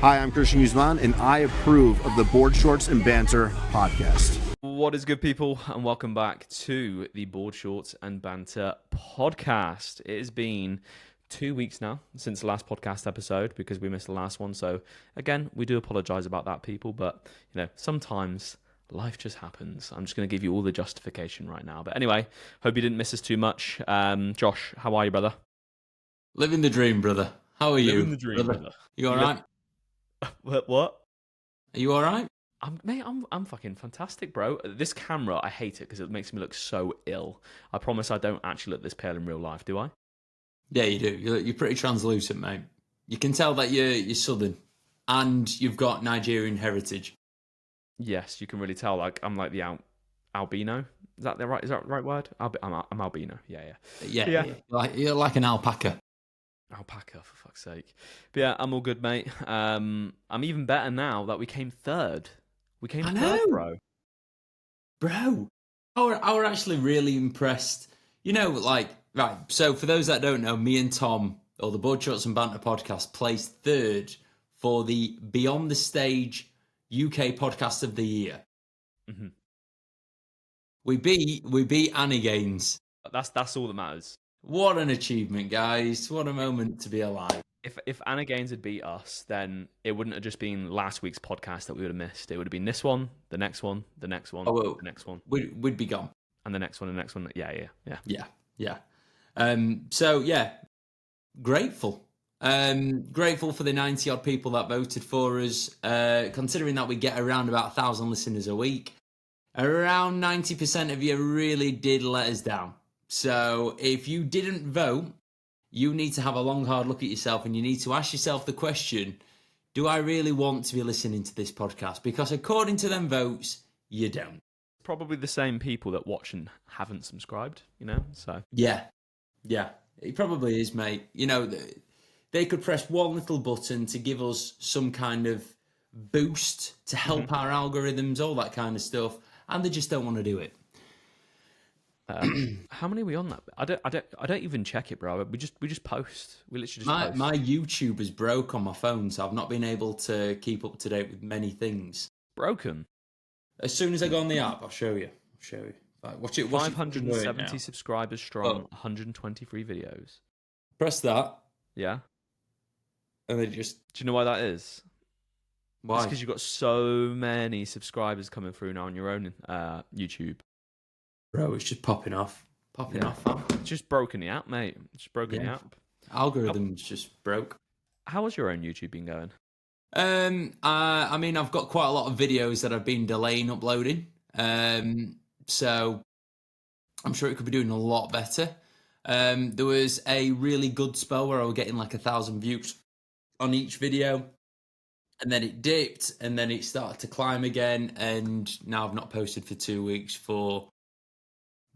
Hi, I'm Christian Guzman, and I approve of the Board Shorts and Banter podcast. What is good, people, and welcome back to the Board Shorts and Banter podcast. It has been 2 weeks now since the last podcast episode because we missed the last one. So again, we do apologize about that, people, but sometimes life just happens. I'm just going to give you all the justification right now. But anyway, hope you didn't miss us too much. Josh, how are you, brother? Living the dream, brother. How are you? Living the dream, brother. You all right? What? Are you all right? I'm fucking fantastic, bro. This camera, I hate it because it makes me look so ill. I promise I don't actually look this pale in real life, do I? Yeah, you do. You're pretty translucent, mate. You can tell that you're southern and you've got Nigerian heritage. Yes, you can really tell. Like I'm like the albino. Is that the right word? I'm albino. Yeah. You're like an alpaca. Alpaca, for fuck's sake. But yeah, I'm all good, mate. I'm even better now that we came third. We came third, bro. Bro, I were actually really impressed. Right, so for those that don't know, me and Tom, or the Board Shorts and Banter podcast, placed third for the Beyond the Stage UK Podcast of the Year. Mm-hmm. We beat Annie Gaines. That's all that matters. What an achievement, guys. What a moment to be alive. If Anna Gaines had beat us, then it wouldn't have just been last week's podcast that we would have missed. It would have been this one, the next one, the next one, the next one. We'd be gone. And the next one, the next one. Yeah. So, yeah, grateful. Grateful for the 90-odd people that voted for us. Considering that we get around about 1,000 listeners a week, around 90% of you really did let us down. So if you didn't vote, you need to have a long, hard look at yourself and you need to ask yourself the question, do I really want to be listening to this podcast? Because according to them votes, you don't. Probably the same people that watch and haven't subscribed, so. Yeah, it probably is, mate. They could press one little button to give us some kind of boost to help our algorithms, all that kind of stuff, and they just don't want to do it. How many are we on that? I don't even check it, bro. We just post. We literally just post. My YouTube is broke on my phone, so I've not been able to keep up to date with many things. Broken. As soon as I go on the app, I'll show you. Right, watch it. 570 subscribers strong, 123 videos. Press that. Yeah. And then just. Do you know why that is? Why? It's because you've got so many subscribers coming through now on your own YouTube. Bro, it's just popping off. It's just broken the app, mate. It's just broken the app. Algorithms just broke. How has your own YouTube been going? I mean, I've got quite a lot of videos that I've been delaying uploading. So I'm sure it could be doing a lot better. There was a really good spell where I was getting like 1,000 views on each video. And then it dipped, and then it started to climb again. And now I've not posted for 2 weeks for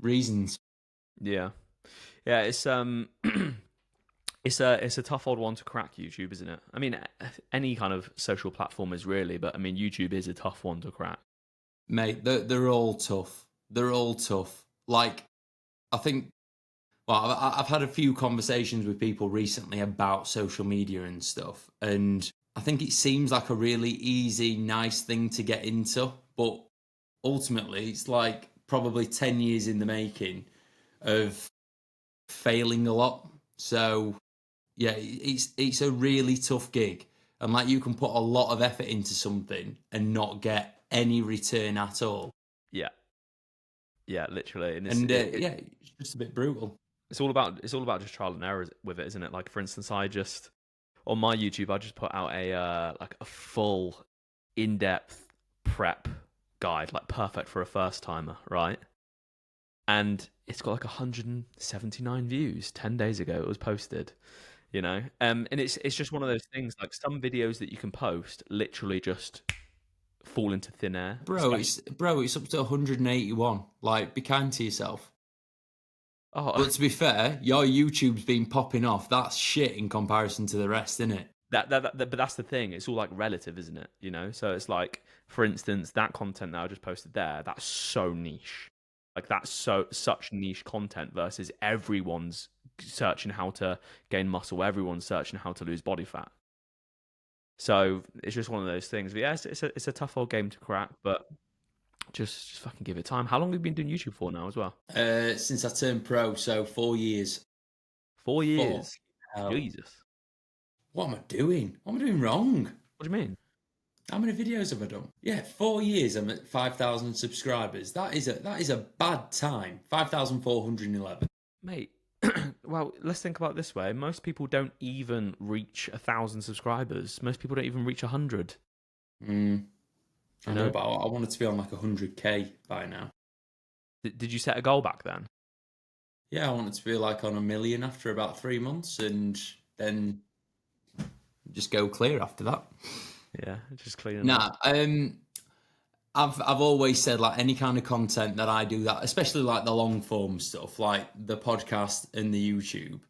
reasons. Yeah, it's it's a tough old one to crack, YouTube, isn't it? I mean, any kind of social platform is really, but I mean, YouTube is a tough one to crack. Mate, they're all tough. Like, I think, well, I've had a few conversations with people recently about social media and stuff, and I think it seems like a really easy, nice thing to get into, but ultimately it's like probably 10 years in the making of failing a lot. So yeah, it's a really tough gig, and like you can put a lot of effort into something and not get any return at all. Yeah, literally. And it's just a bit brutal. It's all about just trial and error with it, isn't it? Like, for instance, on my YouTube, I just put out a full in-depth prep guide, like perfect for a first timer, right? And it's got like 179 views 10 days ago. It was posted, and it's just one of those things. Like, some videos that you can post literally just fall into thin air. Bro, it's up to 181. Like, be kind to yourself. Oh, but to be fair, your YouTube's been popping off. That's shit in comparison to the rest, isn't it? But that's the thing. It's all like relative, isn't it? So it's like, for instance, that content that I just posted there, that's so niche. Like, that's such niche content versus everyone's searching how to gain muscle. Everyone's searching how to lose body fat. So it's just one of those things. But yeah, it's a tough old game to crack, but just fucking give it time. How long have you been doing YouTube for now as well? Since I turned pro, so 4 years. 4 Fucking years. hell. Jesus. What am I doing? What am I doing wrong? What do you mean? How many videos have I done? Yeah, 4 years. I'm at 5,000 subscribers. That is a bad time. 5,411. Mate, well, let's think about it this way. Most people don't even reach 1,000 subscribers. Most people don't even reach 100. I know, but I wanted to be on like 100k by now. Did you set a goal back then? Yeah, I wanted to be like on 1 million after about 3 months, and then just go clear after that. Yeah, just cleaning up. I've always said like any kind of content that I do, that especially like the long form stuff, like the podcast and the YouTube.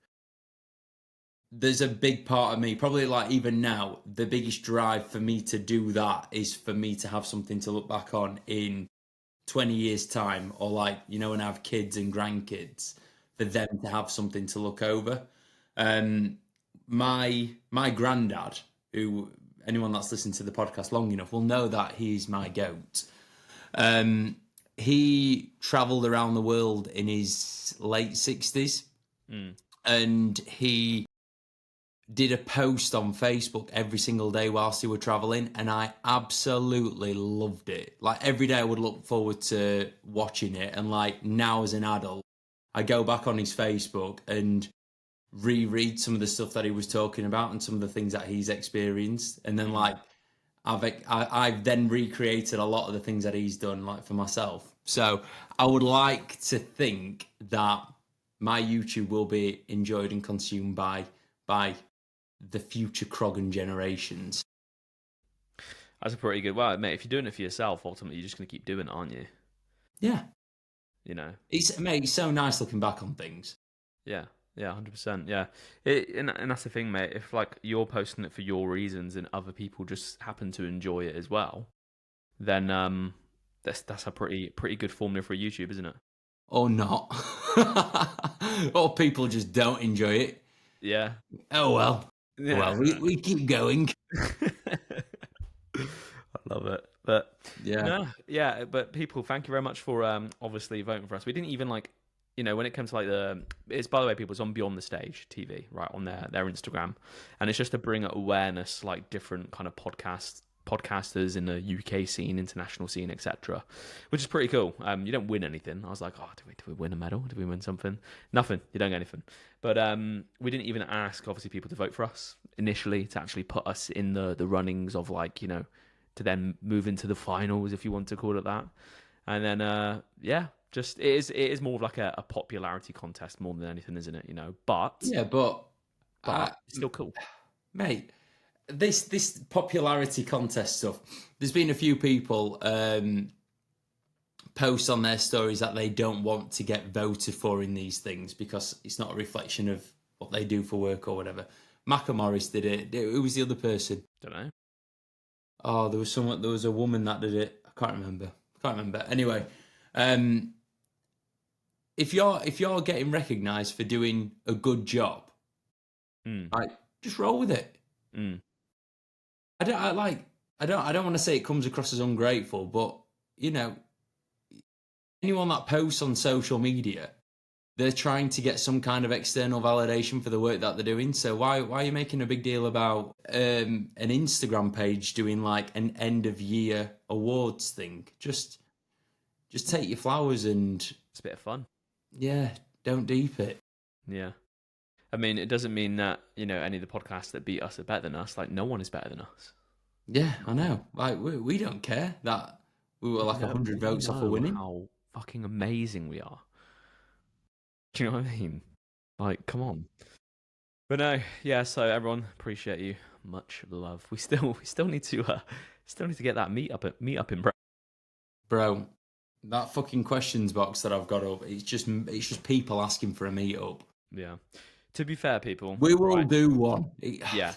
There's a big part of me, probably like even now, the biggest drive for me to do that is for me to have something to look back on in 20 years time, or like, you know, when I have kids and grandkids, for them to have something to look over. My granddad, who anyone that's listened to the podcast long enough will know that he's my goat. He traveled around the world in his late 60s, and he did a post on Facebook every single day whilst he were traveling, and I absolutely loved it. Like every day I would look forward to watching it, and like now as an adult, I go back on his Facebook and reread some of the stuff that he was talking about and some of the things that he's experienced, and then like I've then recreated a lot of the things that he's done like for myself. So I would like to think that my YouTube will be enjoyed and consumed by the future Krogan generations. That's a pretty good. Well, mate, if you're doing it for yourself, ultimately you're just going to keep doing it, aren't you? Yeah. You know, It's so nice looking back on things. Yeah, 100%. Yeah, and that's the thing, mate. If like you're posting it for your reasons and other people just happen to enjoy it as well, then that's a pretty good formula for YouTube, isn't it? Or not. Or people just don't enjoy it. Yeah. Oh well. Yeah. Well, we keep going. I love it. But but people, thank you very much for obviously voting for us. We didn't even like, you know, when it comes to like it's, by the way, people, it's on Beyond the Stage TV, right, on their Instagram, and it's just to bring awareness, like different kind of podcasters in the UK scene, international scene, etc., which is pretty cool. You don't win anything. I was like, oh, did we win a medal? Did we win something? Nothing. You don't get anything. But we didn't even ask, obviously, people to vote for us initially to actually put us in the runnings of, like, you know, to then move into the finals, if you want to call it that. And then just it is more of like a popularity contest more than anything, isn't it? You know, but it's still cool, mate. This popularity contest stuff, there's been a few people post on their stories that they don't want to get voted for in these things because it's not a reflection of what they do for work or whatever. Macca Morris did it. Who was the other person? Don't know. Oh, there was a woman that did it. I can't remember. Anyway, if you're getting recognised for doing a good job, like, just roll with it. I don't want to say it comes across as ungrateful, but you know, anyone that posts on social media, they're trying to get some kind of external validation for the work that they're doing. So why are you making a big deal about an Instagram page doing like an end of year awards thing? Just take your flowers and It's a bit of fun. Yeah, don't deep it. Yeah. I mean, it doesn't mean that, you know, any of the podcasts that beat us are better than us. Like, no one is better than us. Yeah, I know. Like, we don't care that we were like 100 votes off of winning. How fucking amazing we are. Do you know what I mean? Like, come on. But no, yeah. So everyone, appreciate you. Much love. We still need to get that meet up in bro. That fucking questions box that I've got up, it's just people asking for a meet up. Yeah. To be fair, people, we will do one. Yeah.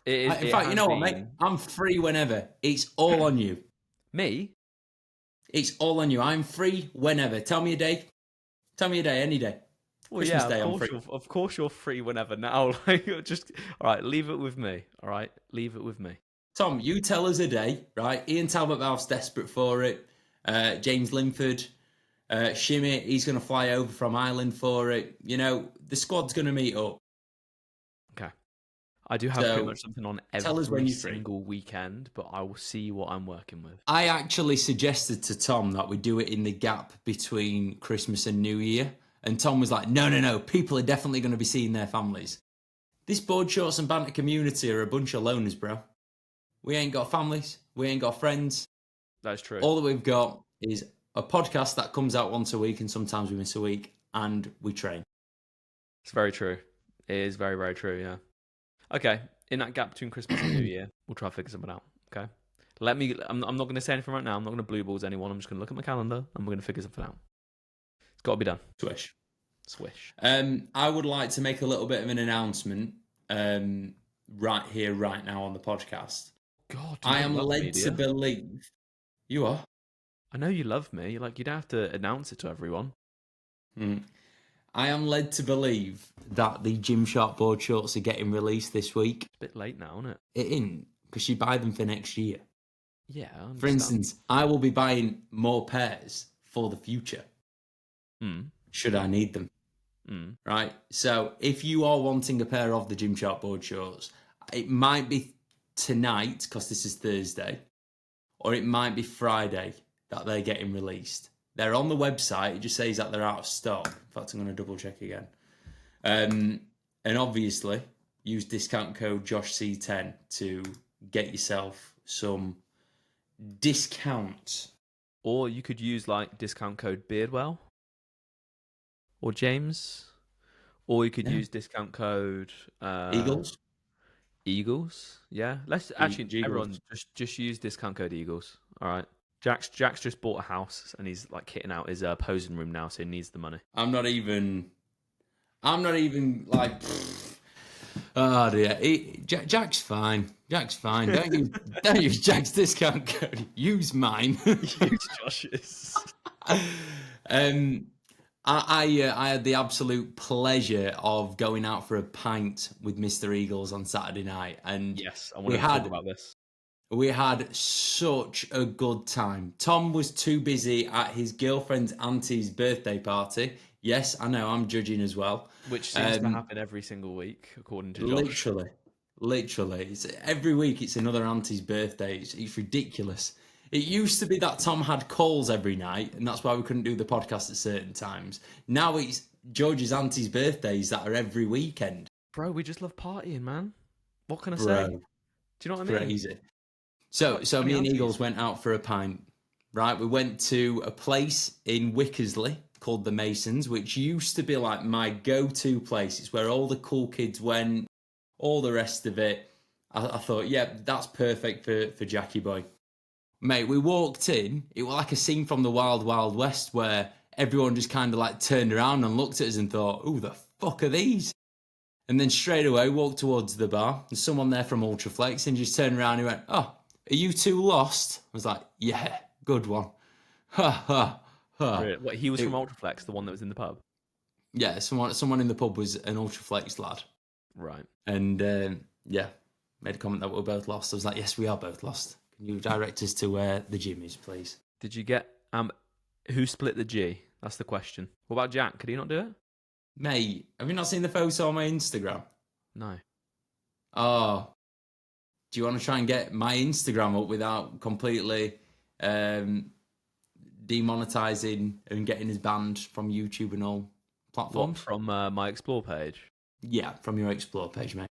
In fact, you know what, mate? I'm free whenever. It's all on you. Me? It's all on you. I'm free whenever. Tell me a day. Any day. Well, Christmas yeah, Day, I'm free. Of course you're free whenever now. Like, you're just all right. Leave it with me. All right, leave it with me. Tom, you tell us a day, right? Ian Talbot-Mouth's desperate for it. James Linford, Shimmy, he's going to fly over from Ireland for it. You know, the squad's going to meet up. Okay. I do have So, pretty much something on tell us when every you're free. single weekend, but I will see what I'm working with. I actually suggested to Tom that we do it in the gap between Christmas and New Year. And Tom was like, no, people are definitely going to be seeing their families. This board shorts and banter community are a bunch of loners, bro. We ain't got families. We ain't got friends. That's true. All that we've got is a podcast that comes out once a week, and sometimes we miss a week, and we train. It's very true. It is very, very true, yeah. Okay, in that gap between Christmas and New Year, we'll try to figure something out, okay? I'm not going to say anything right now. I'm not going to blue balls anyone. I'm just going to look at my calendar, and we're going to figure something out. It's got to be done. Swish. I would like to make a little bit of an announcement right here, right now on the podcast. God, I am led to believe... You are? I know you love me. Like, you don't have to announce it to everyone. I am led to believe that the Gymshark board shorts are getting released this week. It's a bit late now, isn't it? It ain't, because you buy them for next year. Yeah, I understand. For instance, I will be buying more pairs for the future. Should I need them? Right? So if you are wanting a pair of the Gymshark board shorts, it might be tonight, because this is Thursday, or it might be Friday that they're getting released. They're on the website. It just says that they're out of stock. In fact, I'm going to double check again. And obviously, use discount code JoshC10 to get yourself some discount. Or you could use like discount code Beardwell or James. Or you could use discount code Eagles. Yeah. Let's actually everyone just use discount code Eagles. All right. Jack's just bought a house and he's like kitting out his posing room now, so he needs the money. I'm not even like. Oh dear, Jack's fine. Don't use Jack's discount code. Use mine. Use Josh's. I had the absolute pleasure of going out for a pint with Mr. Eagles on Saturday night, and yes, I want to talk about this. We had such a good time. Tom was too busy at his girlfriend's auntie's birthday party. Yes, I know, I'm judging as well. Which seems to happen every single week, according to Josh. Literally. Every week it's another auntie's birthday. It's ridiculous. It used to be that Tom had calls every night, and that's why we couldn't do the podcast at certain times. Now it's George's auntie's birthdays that are every weekend. Bro, we just love partying, man. What can I say? Do you know what I mean? Crazy. So me and Eagles went out for a pint, right? We went to a place in Wickersley called the Masons, which used to be like my go-to place. It's where all the cool kids went, all the rest of it. I thought, yeah, that's perfect for Jackie boy. Mate, we walked in. It was like a scene from the Wild Wild West where everyone just kind of like turned around and looked at us and thought, "Who the fuck are these?" And then straight away walked towards the bar. There's someone there from Ultraflex and just turned around and went, "Oh, are you two lost?" I was like, "Yeah, good one." Ha ha ha. Really? What, he was from Ultraflex, the one that was in the pub? Yeah, someone in the pub was an Ultraflex lad. Right. And yeah, made a comment that we're both lost. I was like, "Yes, we are both lost. Can you direct us to where the gym is, please?" Did you get who split the G? That's the question. What about Jack? Could he not do it? Mate, have you not seen the photo on my Instagram? No. Oh, do you want to try and get my Instagram up without completely demonetizing and getting us banned from YouTube and all platforms? What, from my Explore page? Yeah, from your Explore page, mate.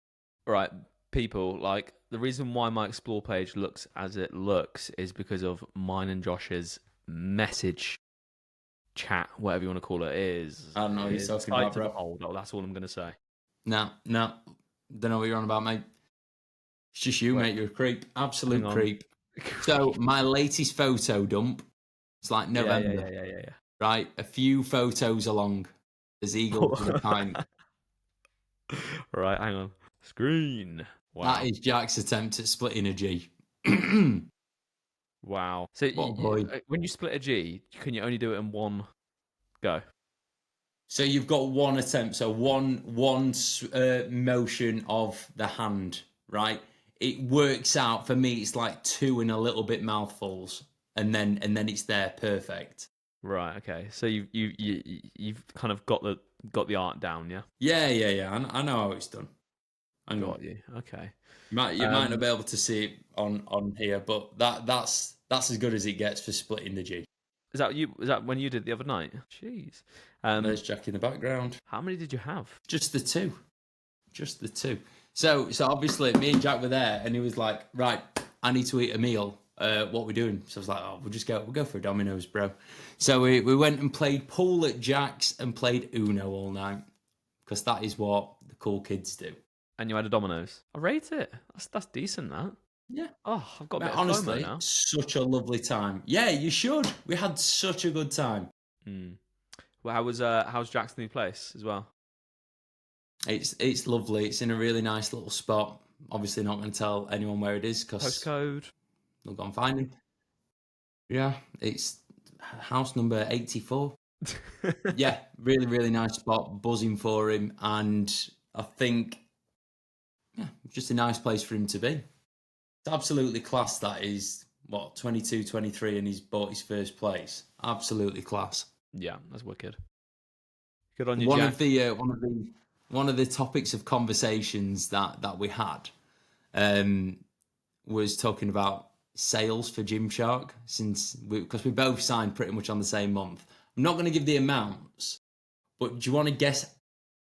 All right, people, like, the reason why my Explore page looks as it looks is because of mine and Josh's message chat, whatever you want to call it, is. I don't know what you're talking about, bro. Oh, that's all I'm going to say. No, don't know what you're on about, mate. It's just you, mate. You're a creep. Absolute creep. So, my latest photo dump, it's like November. Yeah. Right? A few photos along. There's Eagles in a pint. Right, hang on. Screen. Wow. That is Jack's attempt at splitting a G. Wow. So, when you split a G, can you only do it in one go? So you've got one attempt, so one motion of the hand, right? it works out for me. It's like 2 and a little bit mouthfuls, and then it's there, perfect. Right. Okay. So you've kind of got the art down, yeah. Yeah. I know how it's done. Got you. Okay. You might not be able to see it on here, but that's as good as it gets for splitting the G. Is that when you did the other night? Jeez. There's Jack in the background. How many did you have? Just the two. So obviously me and Jack were there, and he was like, "Right, I need to eat a meal. What we doing?" So I was like, "Oh, we'll go for a Domino's, bro." So we went and played pool at Jack's and played Uno all night, because that is what the cool kids do. And you had a Domino's. I rate it. That's decent. That. Yeah. Oh, I've got a bit of honestly, FOMO now. such a lovely time. Yeah, you should. We had such a good time. Well, how's Jack's new place as well? It's lovely. It's in a really nice little spot. Obviously, not going to tell anyone where it is because Postcode. they'll go and find him. Yeah, it's house number 84. Yeah, really, really nice spot. Buzzing for him, and I think, just a nice place for him to be. It's absolutely class. That is 22, 23, and he's bought his first place. Absolutely class. Yeah, that's wicked. Good on you, Jack. One of the topics of conversations that we had was talking about sales for Gymshark, because we both signed pretty much on the same month. I'm not going to give the amounts, but do you want to guess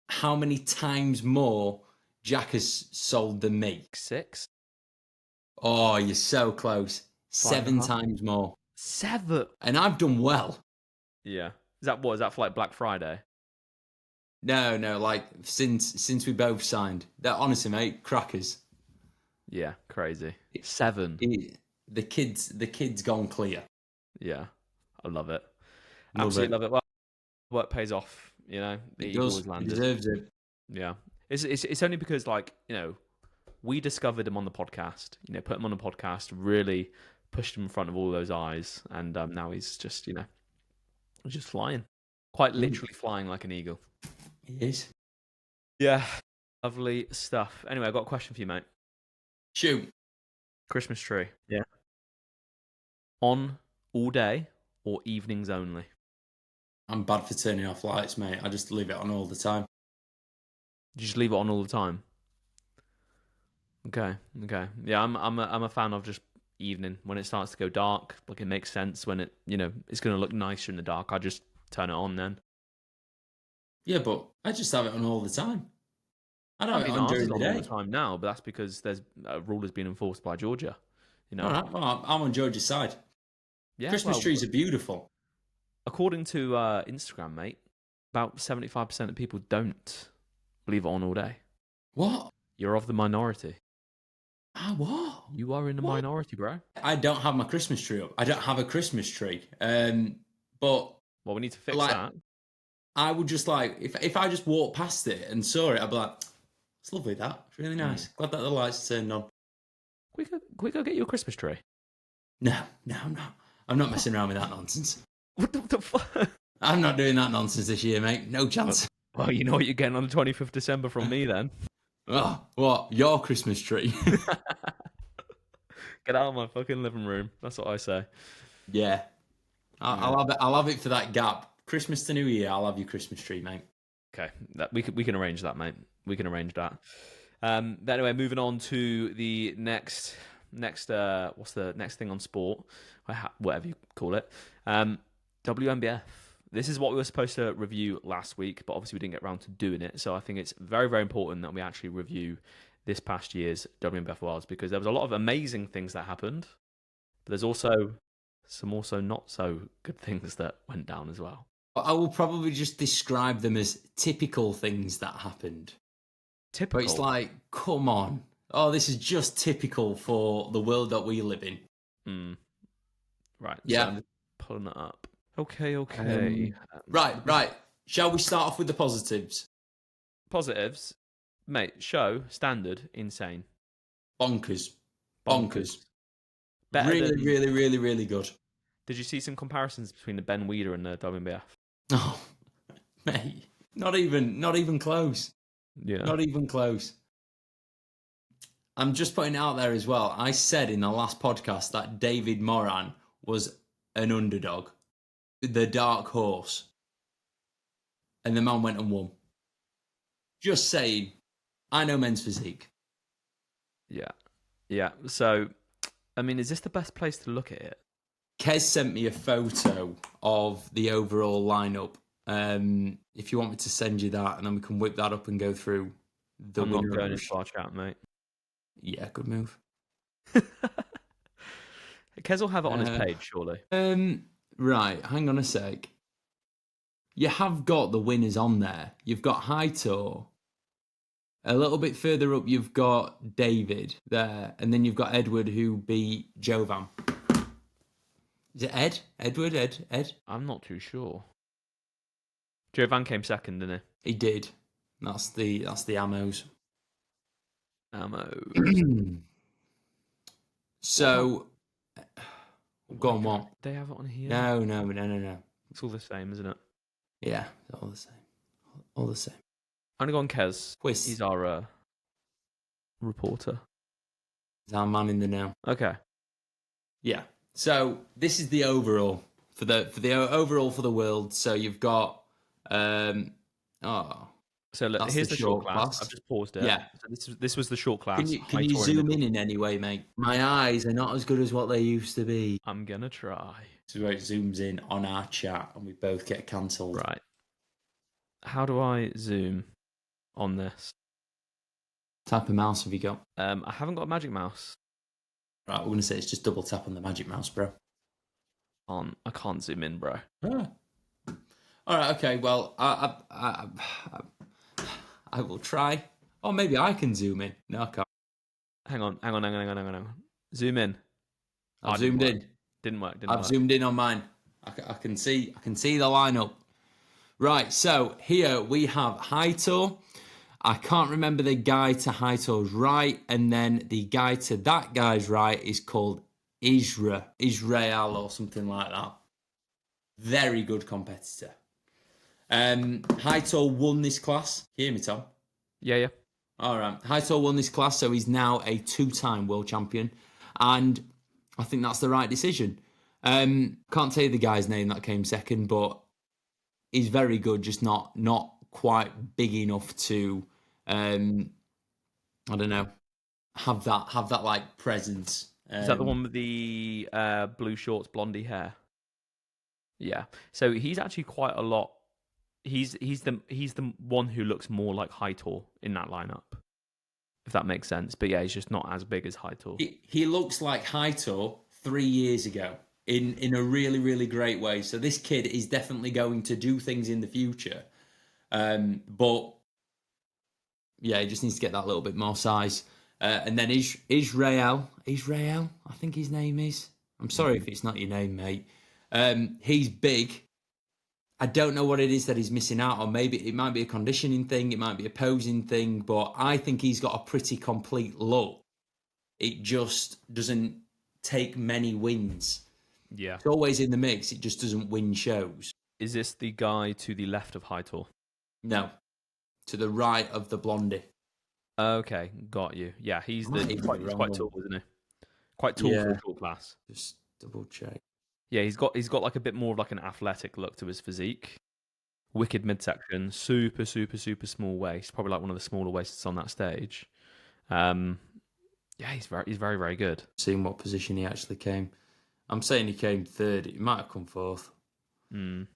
how many times more Jack has sold than me? 6. Oh, you're so close. 7 5.5. times more. 7. And I've done well. Yeah. Is that for like Black Friday? No, like since we both signed. That honestly, mate, crackers. Yeah, crazy. 7. The kid's gone clear. Yeah, I love it. Love Absolutely it. love it. Well, work pays off. You know, It does. He deserves it. Yeah, it's only because, like, you know, we discovered him on the podcast. You know, put him on the podcast, really pushed him in front of all those eyes, and now he's just, you know, just flying, quite literally flying like an eagle. He is. Yeah, lovely stuff. Anyway, I've got a question for you, mate. Shoot. Christmas tree. Yeah. On all day or evenings only? I'm bad for turning off lights, mate. I just leave it on all the time. You just leave it on all the time. Okay. Yeah, I'm a fan of just evening when it starts to go dark. Like, it makes sense when it, you know, it's going to look nicer in the dark. I just turn it on then. Yeah, but I just have it on all the time. I don't have it on ours during is the on day. all the time now, but that's because there's a rule has been enforced by Georgia. You know. All right, well, I'm on George's side. Yeah, Christmas trees are beautiful. According to Instagram, mate, about 75% of people don't leave it on all day. What? You're of the minority. Ah, what? You are in the minority, bro. I don't have my Christmas tree up. I don't have a Christmas tree. But well, we need to fix like, that. I would just like, if I just walked past it and saw it, I'd be like, it's lovely, that. It's really nice. Glad that the lights turned on. Can we go get you a Christmas tree? No, I'm not. I'm not messing around with that nonsense. What the fuck? I'm not doing that nonsense this year, mate. No chance. Well, you know what you're getting on the 25th December from me then. Oh, what? Your Christmas tree? Get out of my fucking living room. That's what I say. Yeah. I'll have it for that gap. Christmas to New Year, I'll have your Christmas tree, mate. Okay, we can arrange that, mate. We can arrange that. But anyway, moving on to the next what's the next thing on sport, whatever you call it. WNBF. This is what we were supposed to review last week, but obviously we didn't get around to doing it. So I think it's very, very important that we actually review this past year's WNBF Worlds, because there was a lot of amazing things that happened, but there's also some not so good things that went down as well. I will probably just describe them as typical things that happened. Typical? But it's like, come on. Oh, this is just typical for the world that we live in. Right. Yeah. So I'm just pulling it up. Okay. Right. Shall we start off with the positives? Positives. Mate, show, standard, insane. Bonkers. Better Really, really good. Did you see some comparisons between the Ben Weider and the WNBF? Oh, mate. Not even close. Yeah. Not even close. I'm just putting it out there as well. I said in the last podcast that David Moran was an underdog, the dark horse. And the man went and won. Just saying, I know men's physique. Yeah. So, I mean, is this the best place to look at it? Kez sent me a photo of the overall lineup. If you want me to send you that, and then we can whip that up and go through the I'm not winner. going into our chat, mate. Yeah, good move. Kez will have it on his page, surely. Right, hang on a sec. You have got the winners on there. You've got Haito. A little bit further up, you've got David there, and then you've got Edward, who beat Jovan. Is it Ed? Edward? Ed? I'm not too sure. Jovan came second, didn't He did. That's the Amos. So, go on, what? They have it on here? No. It's all the same, isn't it? Yeah, all the same. All the same. I'm going to go on Kez. Quiz. He's our reporter. He's our man in the know. Okay. Yeah. So this is the overall for the overall for the world. So you've got So look, here's the short class. I've just paused it. Yeah. So this was the short class. Can you zoom in any way, mate? My eyes are not as good as what they used to be. I'm gonna try. So where it zooms in on our chat and we both get cancelled. Right. How do I zoom on this? Type of mouse have you got? I haven't got a magic mouse. Right, we're gonna say it's just double tap on the magic mouse, bro. I can't zoom in, bro. Ah. All right, okay. Well, I will try. Or maybe I can zoom in. No, I can't. Hang on. Zoom in. I've zoomed in. Didn't work. I've zoomed in on mine. I can see the lineup. Right, so here we have Haito. I can't remember the guy to Haito's right, and then the guy to that guy's right is called Israel or something like that. Very good competitor. Haito won this class. Can you hear me, Tom? Yeah. All right. Haito won this class, so he's now a 2-time world champion, and I think that's the right decision. Can't tell you the guy's name that came second, but he's very good, just not quite big enough to, I don't know, have that like presence. Is that the one with the blue shorts, blondie hair? Yeah. So he's actually quite a lot. He's the one who looks more like Haito in that lineup, if that makes sense. But yeah, he's just not as big as Haito. He looks like Haito 3 years ago in a really, really great way. So this kid is definitely going to do things in the future. But yeah, he just needs to get that little bit more size. And then Israel, I think his name is. I'm sorry if it's not your name, mate. He's big. I don't know what it is that he's missing out on. Maybe it might be a conditioning thing, it might be a posing thing, but I think he's got a pretty complete look. It just doesn't take many wins. Yeah. It's always in the mix, it just doesn't win shows. Is this the guy to the left of Haito? No. To the right of the blondie. Okay, got you. Yeah, he's quite tall, isn't he? Quite tall for a short class. Just double check. Yeah, he's got like a bit more of like an athletic look to his physique. Wicked midsection, super small waist, probably like one of the smaller waists on that stage. Yeah, he's very very good. Seeing what position he actually came. I'm saying he came third. He might have come fourth. No.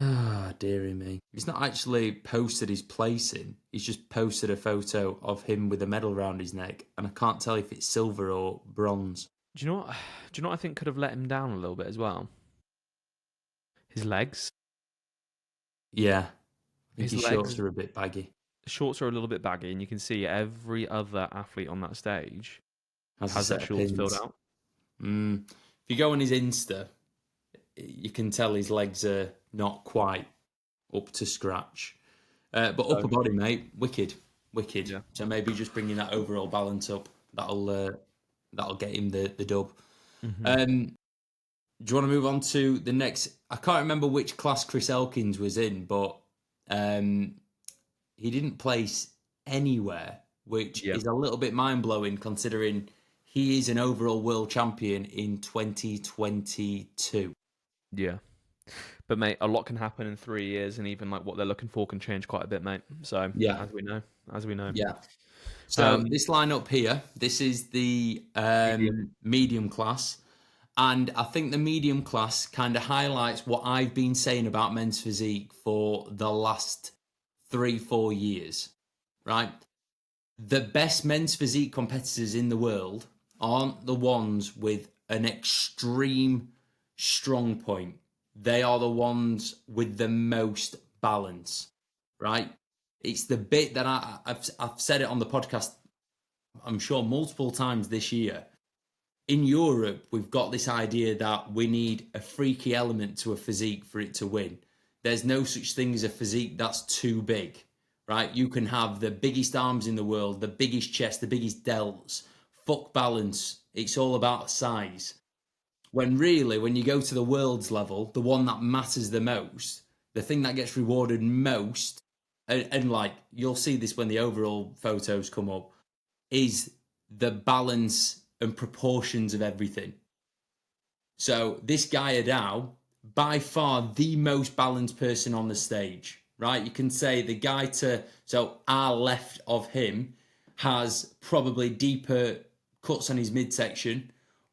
Ah, dearie me. He's not actually posted his placing. He's just posted a photo of him with a medal around his neck, and I can't tell if it's silver or bronze. Do you know what I think could have let him down a little bit as well? His legs. Yeah. I think His his shorts are a bit baggy. Shorts are a little bit baggy, and you can see every other athlete on that stage has their their shorts filled out. If you go on his Insta, you can tell his legs are not quite up to scratch. But upper body, mate, wicked. Yeah. So maybe just bringing that overall balance up, that'll get him the dub. Mm-hmm. Do you want to move on to the next? I can't remember which class Chris Elkins was in, but he didn't place anywhere, which Yeah. is a little bit mind-blowing considering he is an overall world champion in 2022. Yeah. But mate, a lot can happen in 3 years, and even like what they're looking for can change quite a bit, mate. So Yeah. as we know. Yeah. So this lineup here, this is the medium class. And I think the medium class kind of highlights what I've been saying about men's physique for the last 3-4 years, right? The best men's physique competitors in the world aren't the ones with an extreme strong point. They are the ones with the most balance, right? It's the bit that I've said it on the podcast, I'm sure multiple times this year. In Europe, we've got this idea that we need a freaky element to a physique for it to win. There's no such thing as a physique that's too big, right? You can have the biggest arms in the world, the biggest chest, the biggest delts. Fuck balance. It's all about size. When really, when you go to the world's level, the one that matters the most, the thing that gets rewarded most, and like you'll see this when the overall photos come up, is the balance and proportions of everything. So this guy Adao, by far the most balanced person on the stage, right? You can say the guy so our left of him has probably deeper cuts on his midsection,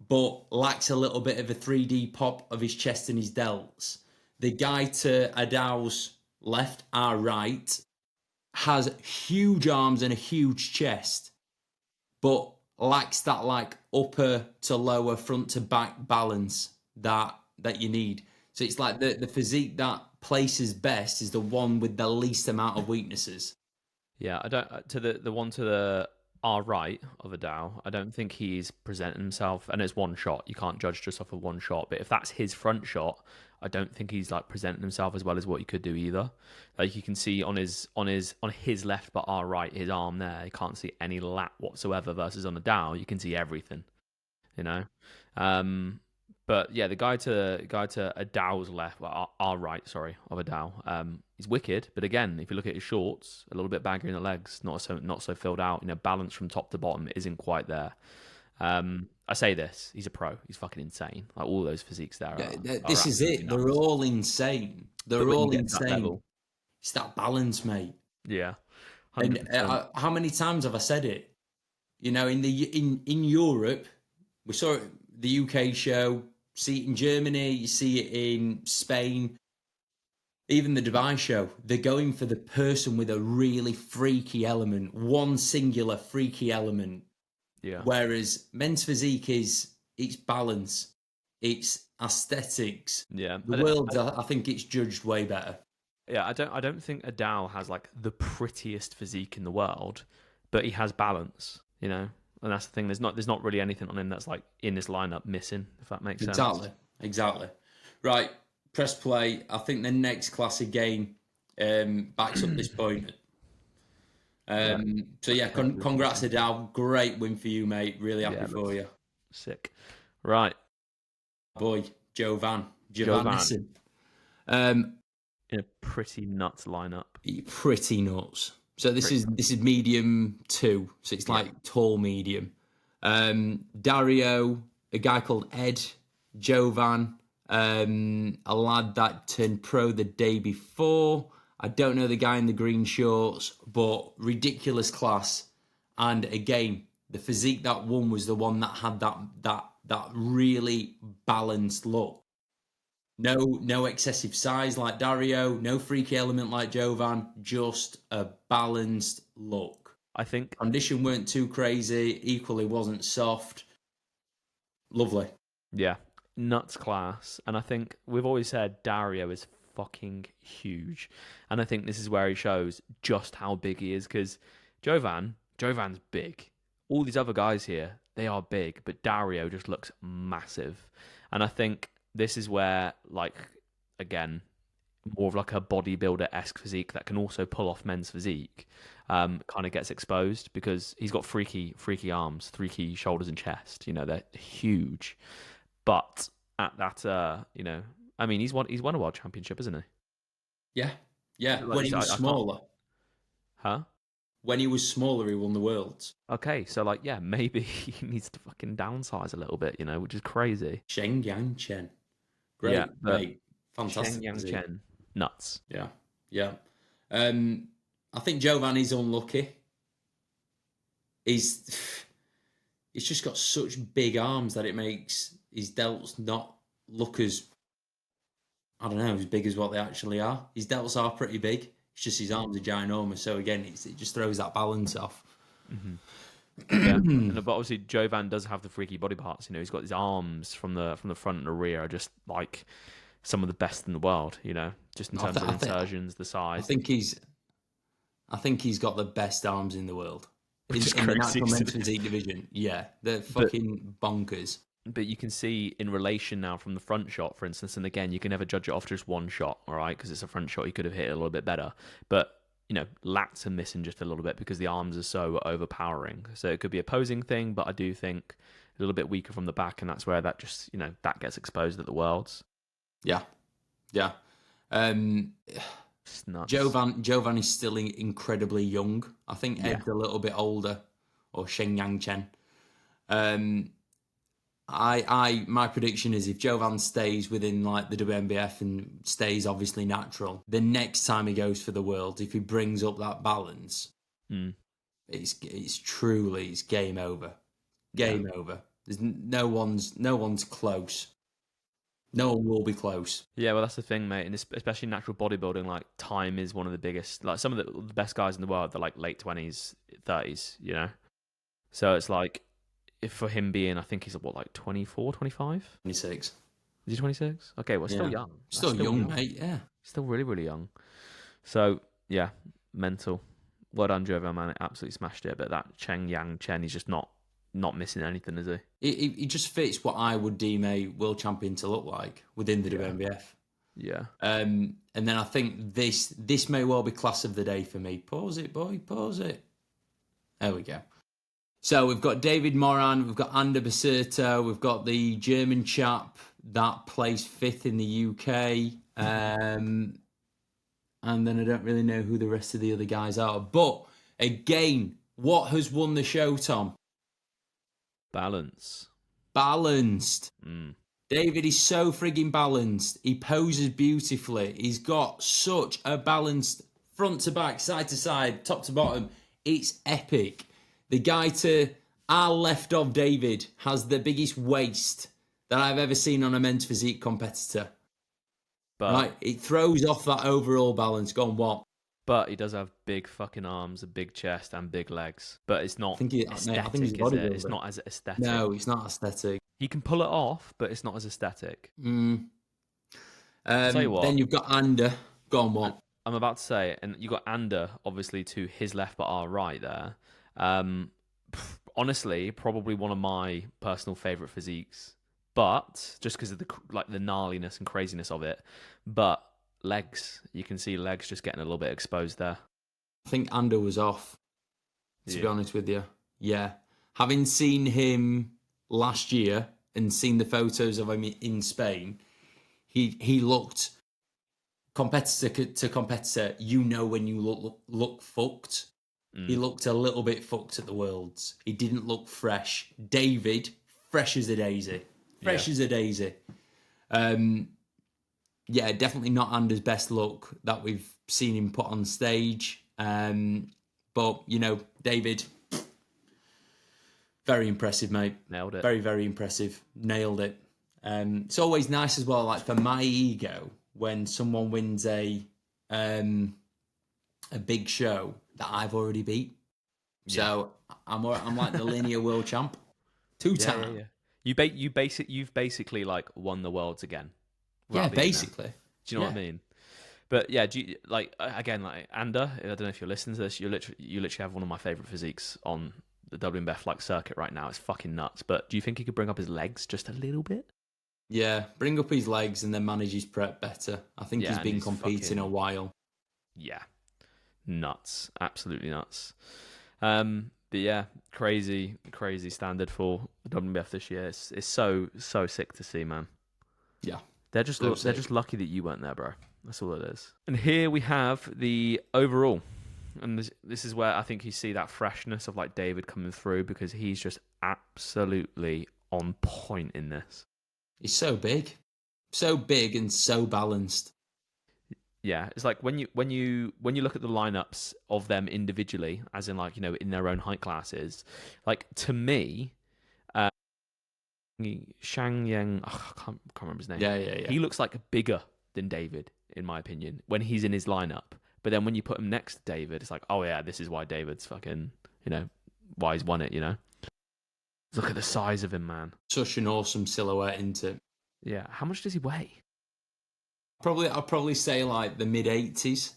but lacks a little bit of a 3D pop of his chest and his delts. The guy to Adao's left, our right, has huge arms and a huge chest, but lacks that like upper to lower, front to back balance that you need. So it's like the physique that places best is the one with the least amount of weaknesses. Yeah, I don't to the one to the our right of Adao. I don't think he's presenting himself, and it's one shot. You can't judge just off of one shot. But if that's his front shot, I don't think he's like presenting himself as well as what he could do either. Like you can see on his left but our right, his arm there, you can't see any lat whatsoever. Versus on Adao, you can see everything. You know. But yeah, the guy to Adao's left, well, our right, sorry, of Adao, he's wicked. But again, if you look at his shorts, a little bit baggier in the legs, not so filled out. You know, balance from top to bottom isn't quite there. I say this, he's a pro. He's fucking insane. Like all those physiques there. This is it. Nuts. They're all insane. They're all insane. It's that balance, mate. Yeah. 100%. And how many times have I said it? You know, in Europe, we saw it, the UK show. See it in Germany, you see it in Spain, even the Dubai show. They're going for the person with a really freaky element, one singular freaky element. Yeah. Whereas men's physique it's balance, it's aesthetics. Yeah. The world, I think it's judged way better. Yeah, I don't think Adao has like the prettiest physique in the world, but he has balance, you know. And that's the thing. There's not really anything on him that's like in this lineup missing, if that makes sense. Exactly. Right, press play. I think the next class again backs up this point. So yeah, congrats Adao. Great win for you, mate. Really happy for you. Sick. Right. Boy, Jovan. In a pretty nuts lineup. Pretty nuts. So this is medium 2. So it's like tall medium. Dario, a guy called Ed, Jovan, a lad that turned pro the day before. I don't know the guy in the green shorts, but ridiculous class. And again, the physique that won was the one that had that really balanced look. No excessive size like Dario, no freaky element like Jovan, just a balanced look. I think condition weren't too crazy, equally wasn't soft. Lovely. Yeah, nuts class. And I think we've always said Dario is fucking huge. And I think this is where he shows just how big he is, because Jovan's big. All these other guys here, they are big, but Dario just looks massive. And I think this is where, like, again, more of like a bodybuilder-esque physique that can also pull off men's physique kind of gets exposed, because he's got freaky arms, freaky shoulders and chest. You know, they're huge. But at that, you know, I mean, he's won a world championship, isn't he? Yeah. When he was smaller. Huh? When he was smaller, he won the Worlds. Okay, so like, yeah, maybe he needs to fucking downsize a little bit, you know, which is crazy. Sheng Yang Chen. Great, Yeah, but mate. Fantastic. Cheng Yang physique. Chen, nuts. Yeah, yeah. I think Giovanni's unlucky. He's just got such big arms that it makes his delts not look as, I don't know, as big as what they actually are. His delts are pretty big. It's just his arms are ginormous. So again, it just throws that balance off. Yeah, but obviously Jovan does have the freaky body parts. You know, he's got his arms from the front and the rear are just like some of the best in the world. You know, just in terms of insertions, the size. I think he's got the best arms in the world in Which is the crazy, natural isn't men's it? physique division. Yeah, they're fucking bonkers. But you can see in relation now from the front shot, for instance, and again, you can never judge it off just one shot, all right? Because it's a front shot, you could have hit it a little bit better. But, you know, lats are missing just a little bit because the arms are so overpowering. So it could be a posing thing, but I do think a little bit weaker from the back, and that's where that just, you know, that gets exposed at the Worlds. Yeah, yeah. It's nuts. Jovan is still incredibly young. I think Ed's a little bit older, or Sheng Yang Chen. My prediction is if Jovan stays within like the WNBF and stays obviously natural, the next time he goes for the World, if he brings up that balance, it's truly game over. Game over. There's no one's close. No one will be close. Yeah, well, that's the thing, mate. And especially natural bodybuilding, like time is one of the biggest. Like some of the best guys in the world, they're like late 20s, 30s, you know? So it's like, if for him being, I think he's what, like 24, 25? 26. Is he 26? Okay, well, still young. Still young, mate, yeah. Still really, really young. So, yeah, mental. Well done, Jovan, man. Absolutely smashed it. But that Cheng Yang Chen, he's just not missing anything, is he? He just fits what I would deem a world champion to look like within the WNBF. Yeah. And then I think this may well be class of the day for me. Pause it, boy, pause it. There we go. So we've got David Moran, we've got Ander Baserto, we've got the German chap that placed 5th in the UK. And then I don't really know who the rest of the other guys are. But again, what has won the show, Tom? Balance. Balanced. David is so frigging balanced. He poses beautifully. He's got such a balanced front to back, side to side, top to bottom. It's epic. The guy to our left of David has the biggest waist that I've ever seen on a men's physique competitor. But, right? It throws off that overall balance. Go on, what? But he does have big fucking arms, a big chest, and big legs. But it's not aesthetic, I think he's a is it? bodybuilder. It's not as aesthetic. No, it's not aesthetic. He can pull it off, but it's not as aesthetic. Tell you what. Then you've got Ander. Go on, what? I'm about to say, and you got Ander, obviously, to his left but our right there. Honestly, probably one of my personal favourite physiques. But, just because of the gnarliness and craziness of it. But, legs. You can see legs just getting a little bit exposed there. I think Ander was off, to be honest with you. Yeah. Having seen him last year and seen the photos of him in Spain, he looked competitor to competitor. You know when you look fucked. He looked a little bit fucked at the Worlds. He didn't look fresh. David, fresh as a daisy. Fresh as a daisy. Yeah, definitely not Ander's best look that we've seen him put on stage. But, you know, David, very impressive, mate. Nailed it. Very, very impressive. Nailed it. It's always nice as well, like for my ego, when someone wins a big show that I've already beat. So I'm like the linear world champ. 2 times. Yeah. You've basically like won the Worlds again. Yeah, basically. Do you know what I mean? But yeah, do you, like again, like Ander, I don't know if you're listening to this, you literally have one of my favorite physiques on the WNBF like circuit right now. It's fucking nuts. But do you think he could bring up his legs just a little bit? Yeah, bring up his legs and then manage his prep better. I think he's been competing a while. Yeah, nuts, absolutely nuts. But yeah, crazy standard for the WNBF this year. It's so sick to see, man. Yeah. They're just lucky that you weren't there, bro. That's all it is. And here we have the overall And this is where I think you see that freshness of like David coming through, because he's just absolutely on point in this. He's so big and so balanced. Yeah, it's like when you look at the lineups of them individually, as in like, you know, in their own height classes, like to me, Shang Yang, I can't remember his name. Yeah. He looks like bigger than David, in my opinion, when he's in his lineup. But then when you put him next to David, it's like, oh yeah, this is why David's fucking, you know, why he's won it, you know? Look at the size of him, man. Such an awesome silhouette, isn't it? Yeah. How much does he weigh? I'll probably say like the mid-80s.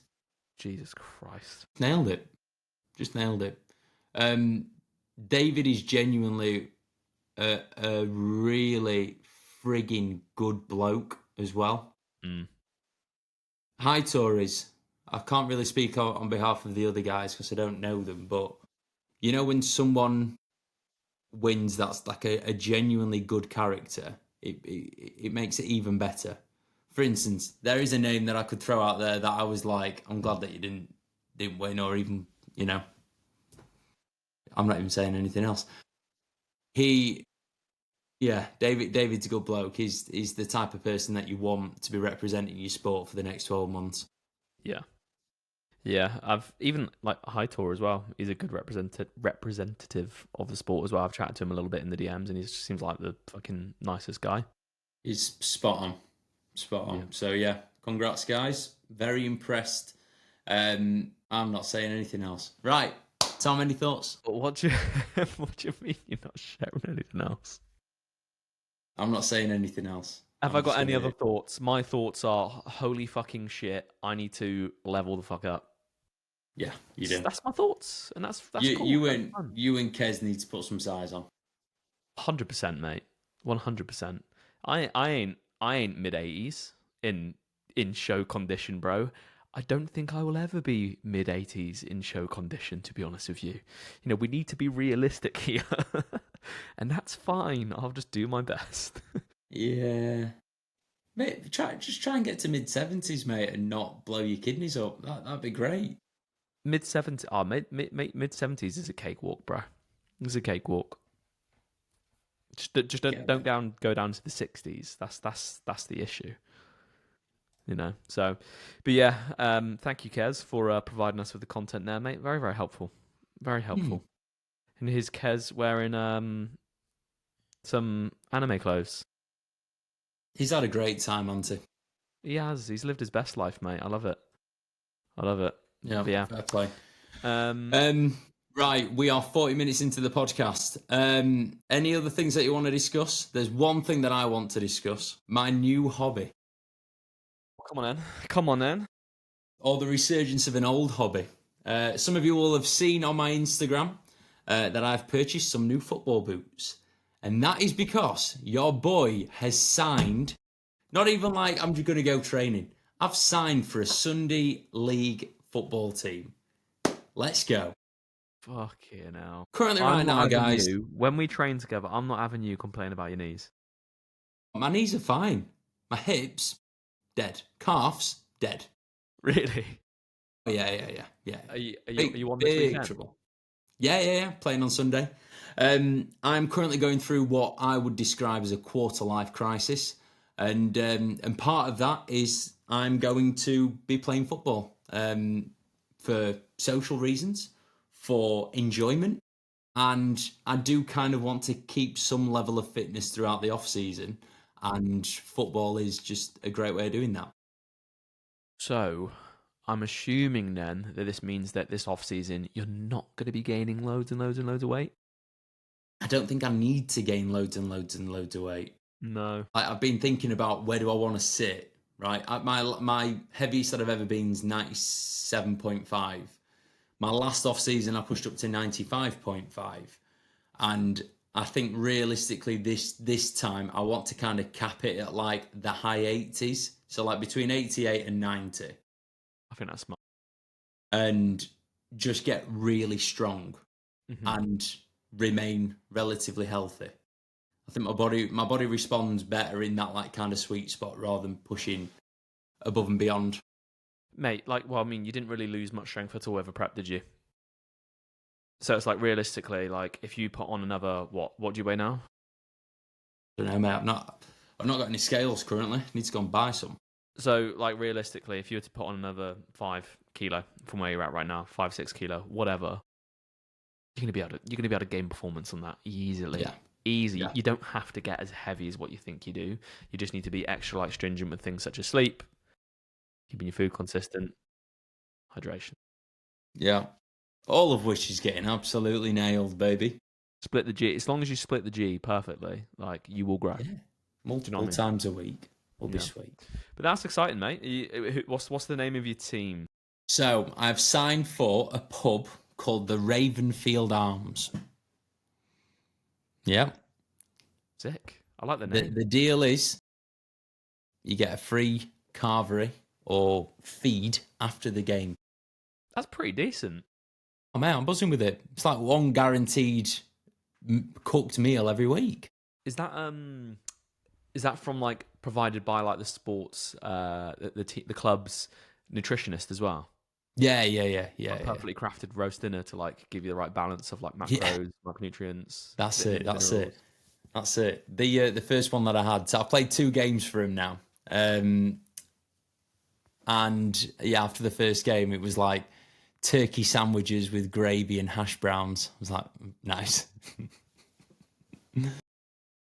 Jesus Christ. Nailed it. Just nailed it. David is genuinely a really frigging good bloke as well. Hi, Tories. I can't really speak on behalf of the other guys because I don't know them, but you know when someone wins that's like a genuinely good character, it makes it even better. For instance, there is a name that I could throw out there that I was like, I'm glad that you didn't win, or even, you know, I'm not even saying anything else. David's a good bloke. He's the type of person that you want to be representing your sport for the next 12 months. Yeah, I've even like Hightower as well. He's a good representative of the sport as well. I've chatted to him a little bit in the DMs, and he just seems like the fucking nicest guy. He's spot on. Yeah. So yeah, congrats guys. Very impressed. I'm not saying anything else. Right, Tom, any thoughts? What do you mean you're not sharing anything else? I'm not saying anything else. Have I got any other thoughts? My thoughts are holy fucking shit. I need to level the fuck up. Yeah, you do. That's my thoughts, and that's cool. You and Kez need to put some size on. 100%, mate. 100%. I ain't mid-80s in show condition, bro. I don't think I will ever be mid-80s in show condition, to be honest with you. You know, we need to be realistic here. And that's fine. I'll just do my best. Yeah. Mate, try and get to mid-70s, mate, and not blow your kidneys up. That'd be great. Mid-70s. Oh, mid-70s is a cakewalk, bro. It's a cakewalk. Just don't go down to the 60s. That's the issue. You know. So, but yeah, thank you, Kez, for providing us with the content there, mate. Very, very helpful. Very helpful. And here's Kez wearing some anime clothes. He's had a great time, hasn't he? He has. He's lived his best life, mate. I love it. Yeah, fair play. Right, we are 40 minutes into the podcast. Any other things that you want to discuss? There's one thing that I want to discuss. My new hobby. Come on, then. Or the resurgence of an old hobby. Some of you will have seen on my Instagram that I've purchased some new football boots. And that is because your boy has signed, not even like I'm just going to go training. I've signed for a Sunday league football team. Let's go. Fucking hell. Currently right now, guys. When we train together, I'm not having you complain about your knees. My knees are fine. My hips, dead. Calves, dead. Really? Yeah. Are you on this weekend? Trouble. Yeah. Playing on Sunday. I'm currently going through what I would describe as a quarter-life crisis. And part of that is I'm going to be playing football for social reasons, for enjoyment. And I do kind of want to keep some level of fitness throughout the off-season. And football is just a great way of doing that. So I'm assuming then that this means that this off-season, you're not going to be gaining loads and loads and loads of weight? I don't think I need to gain loads and loads and loads of weight. No. I've been thinking about where do I want to sit, right? My heaviest that I've ever been is 97.5. My last off-season, I pushed up to 95.5. And I think realistically this time, I want to kind of cap it at like the high 80s. So like between 88 and 90. I think that's smart. And just get really strong and remain relatively healthy. I think my body responds better in that like kind of sweet spot rather than pushing above and beyond. mate, like, well, I mean, you didn't really lose much strength at all over prep, did you? So it's like, realistically, like, if you put on another, what do you weigh now? I don't know, mate. I've not got any scales currently. Need to go and buy some. So, like, realistically, if you were to put on another 5 kilo from where you're at right now, 5-6 kilo, whatever, you're gonna be able to gain performance on that easily. Yeah. Easy. Yeah. You don't have to get as heavy as what you think you do. You just need to be extra like stringent with things such as sleep, keeping your food consistent, hydration. Yeah. All of which is getting absolutely nailed, baby. Split the G. As long as you split the G perfectly, like, you will grow. Yeah. Multiple what I mean? times a week will be sweet. But that's exciting, mate. What's the name of your team? So I've signed for a pub called the Ravenfield Arms. Yeah. Sick. I like the name. The deal is you get a free carvery or feed after the game. That's pretty decent. Oh man, I'm buzzing with it. It's like one guaranteed cooked meal every week. Is that from like provided by like the sports the club's nutritionist as well? Yeah. Like perfectly crafted roast dinner to like give you the right balance of like macros, macronutrients. That's it. The first one that I had. So I've played 2 games for him now. And yeah, after the first game, it was like turkey sandwiches with gravy and hash browns. I was like, nice.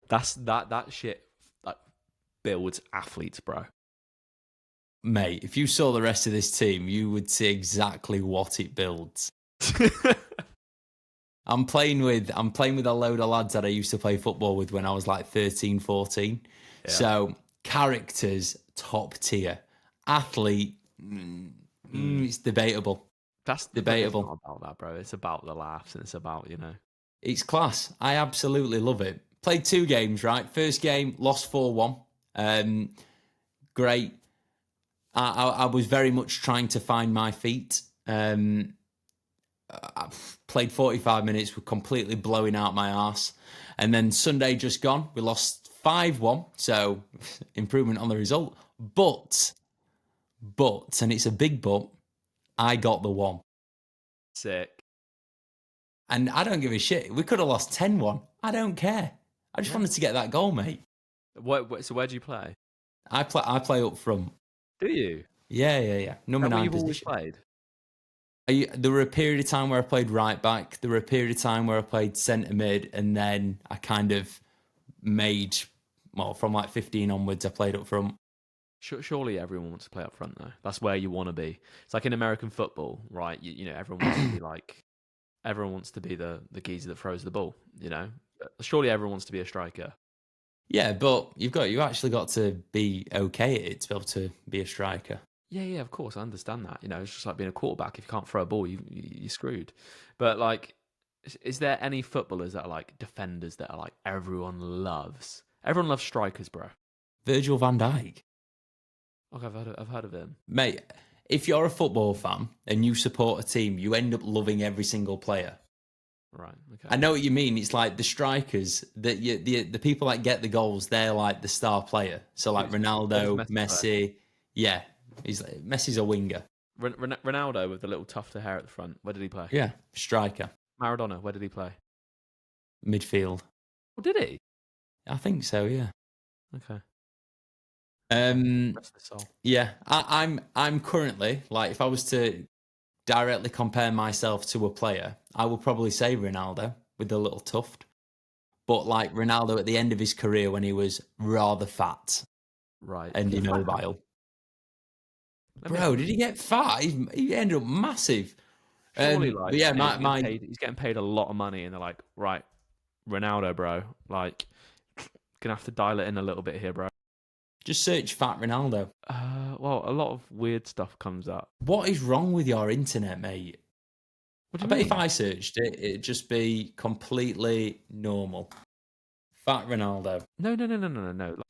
That shit like builds athletes, bro. Mate, if you saw the rest of this team, you would see exactly what it builds. I'm playing with a load of lads that I used to play football with when I was like 13, 14. Yeah. So characters, top tier. Athlete, it's debatable. That's debatable. It's not about that, bro. It's about the laughs and it's about, It's class. I absolutely love it. Played 2 games, right? First game, lost 4-1. Great. I was very much trying to find my feet. I played 45 minutes, were completely blowing out my arse. And then Sunday just gone, we lost 5-1, so improvement on the result. But, and it's a big but, I got the 1. Sick. And I don't give a shit. We could have lost 10-1. I don't care. I just wanted to get that goal, mate. So where do you play? I play up front. Do you? Yeah. Number 9 you've position. Always played? There were a period of time where I played right back. There were a period of time where I played centre mid, and then I kind of made, from like 15 onwards, I played up front. Surely everyone wants to play up front, though. That's where you want to be. It's like in American football, right? Everyone wants to be like, everyone wants to be the geezer that throws the ball. Surely everyone wants to be a striker. Yeah, but you actually got to be okay at it to be able to be a striker. Yeah, of course, I understand that. It's just like being a quarterback. If you can't throw a ball, you're screwed. But like, is there any footballers that are like defenders that are like everyone loves? Everyone loves strikers, bro. Virgil van Dijk. Okay, I've heard of him, mate. If you're a football fan and you support a team, you end up loving every single player. Right. Okay. I know what you mean. It's like the strikers, the people that get the goals, they're like the star player. So like Ronaldo, Messi. Yeah, Messi's a winger. Ronaldo with the little tufted hair at the front. Where did he play? Yeah, striker. Maradona. Where did he play? Midfield. Oh, did he? I think so. Yeah. Okay. Rest of the soul. Yeah, I'm currently like, if I was to directly compare myself to a player, I would probably say Ronaldo with the little tuft. But like Ronaldo at the end of his career when he was rather fat, right, and immobile. Bro, did he get fat? He ended up massive. Surely, yeah, he's getting paid a lot of money, and they're like, right, Ronaldo, bro, like, gonna have to dial it in a little bit here, bro. Just search fat Ronaldo. Well, a lot of weird stuff comes up. What is wrong with your internet, mate? What do you bet mean? if I searched it, it'd just be completely normal. Fat Ronaldo. No.